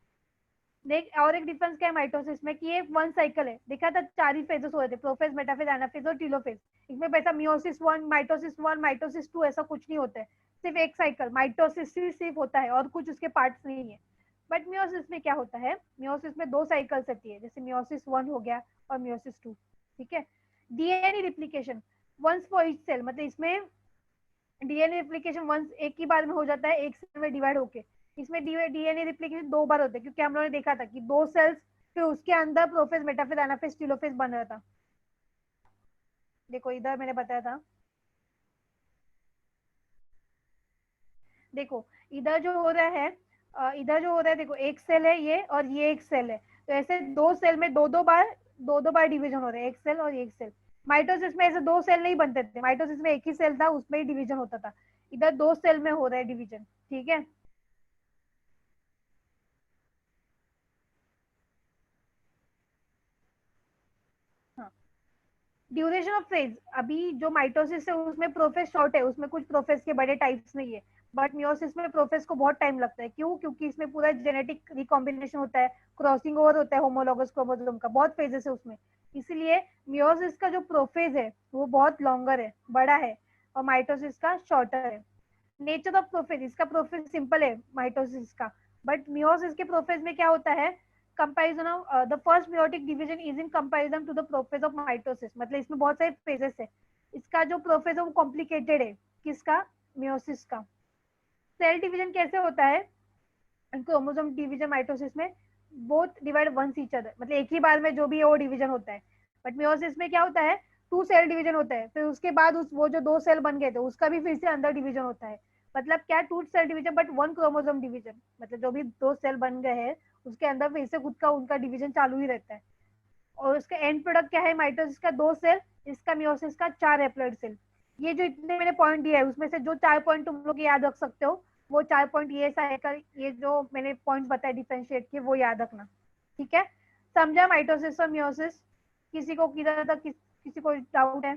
देख और एक डिफरेंस क्या है माइटोसिस में कि ये वन साइकिल है। देखा था 4 ही फेजेस हो रहे थे, प्रोफेज, मेटाफेज, एनाफेज और टीलोफेज। इसमें पैसा मियोसिस 1, माइटोसिस 2 ऐसा कुछ नहीं होता है, सिर्फ एक साइकिल माइटोसिस सिर्फ होता है और कुछ उसके पार्ट्स नहीं है। बट मियोसिस में क्या होता है, मियोसिस में 2 साइकिल्स होती है, जैसे मियोसिस 1 हो गया और मियोसिस 2, ठीक है। DNA replication once for each cell, मतलब इसमें डीएनए रिप्लिकेशन वंस एक ही बार में हो जाता है, एक सेल में डिवाइड होके। इसमें डीएनए रिप्लिकेशन 2 बार होता है, क्योंकि हम लोगों ने देखा था कि 2 सेल्स, फिर उसके अंदर प्रोफेज, मेटाफेज, एनाफेज, टीलोफेज बन रहा था। देखो इधर मैंने बताया था, देखो इधर जो हो रहा है, देखो एक सेल है ये और ये एक सेल है, तो ऐसे 2 सेल में दो दो बार डिवीजन हो रहा है, एक सेल और एक सेल। माइटोसिस में ऐसे 2 सेल नहीं बनते थे, माइटोसिस में एक ही सेल था, उसमें ही डिवीजन होता था। इधर 2 सेल में हो रहा है डिवीजन, ठीक है। हाँ, ड्यूरेशन ऑफ फेज, अभी जो माइटोसिस है उसमें प्रोफेज शॉर्ट है, उसमें कुछ प्रोफेज के बड़े टाइप्स नहीं है, बट मियोसिस में प्रोफेज को बहुत टाइम लगता है। क्यों? क्योंकि इसमें पूरा जेनेटिक रिकॉम्बिनेशन होता है, क्रॉसिंग ओवर होता है होमोलॉगस क्रोमोसोम का, बहुत फेजेस है उसमें। इसीलिए मियोसिस का जो प्रोफेज है वो बहुत लॉन्गर है, बड़ा है, और माइटोसिस का शॉर्टर है। नेचर ऑफ प्रोफेज, इसका प्रोफेज सिंपल है माइटोसिस का, बट मियोसिस के प्रोफेज में क्या होता है, comparison of the first meiotic division is in comparison to the prophase of mitosis, मतलब इसमें बहुत सारे फेजेस है। इसका जो प्रोफेज है वो कॉम्प्लिकेटेड है, किसका? मियोसिस का। सेल डिवीजन कैसे होता है, क्रोमोसोम डिवीजन माइटोसिस में both divide once each other, मतलब एक ही बार में जो भी है वो डिवीजन होता है। बट मियोसिस में क्या होता है, 2 सेल डिवीजन होता है, फिर उसके बाद वो जो 2 सेल बन गए थे उसका भी फिर से अंदर डिवीजन होता है। मतलब क्या, 2 cell division but 1 chromosome division, मतलब जो भी 2 सेल बन गए हैं उसके अंदर फिर से खुद का उनका डिवीजन चालू ही रहता है। और उसका एंड प्रोडक्ट क्या है माइटोसिस का? 2 सेल, इसका मियोसिस का 4 हैप्लॉइड सेल। ये जो इतने मैंने पॉइंट दिया है उसमें से जो 4 पॉइंट तुम लोग याद रख सकते हो, वो 4 पॉइंट ये साइकिल, ये जो मैंने पॉइंट बताया डिफरेंशिएट किए, वो याद रखना, ठीक है। समझा माइटोसिस और मियोसिस? किसी को किधर तक किसी को डाउट है?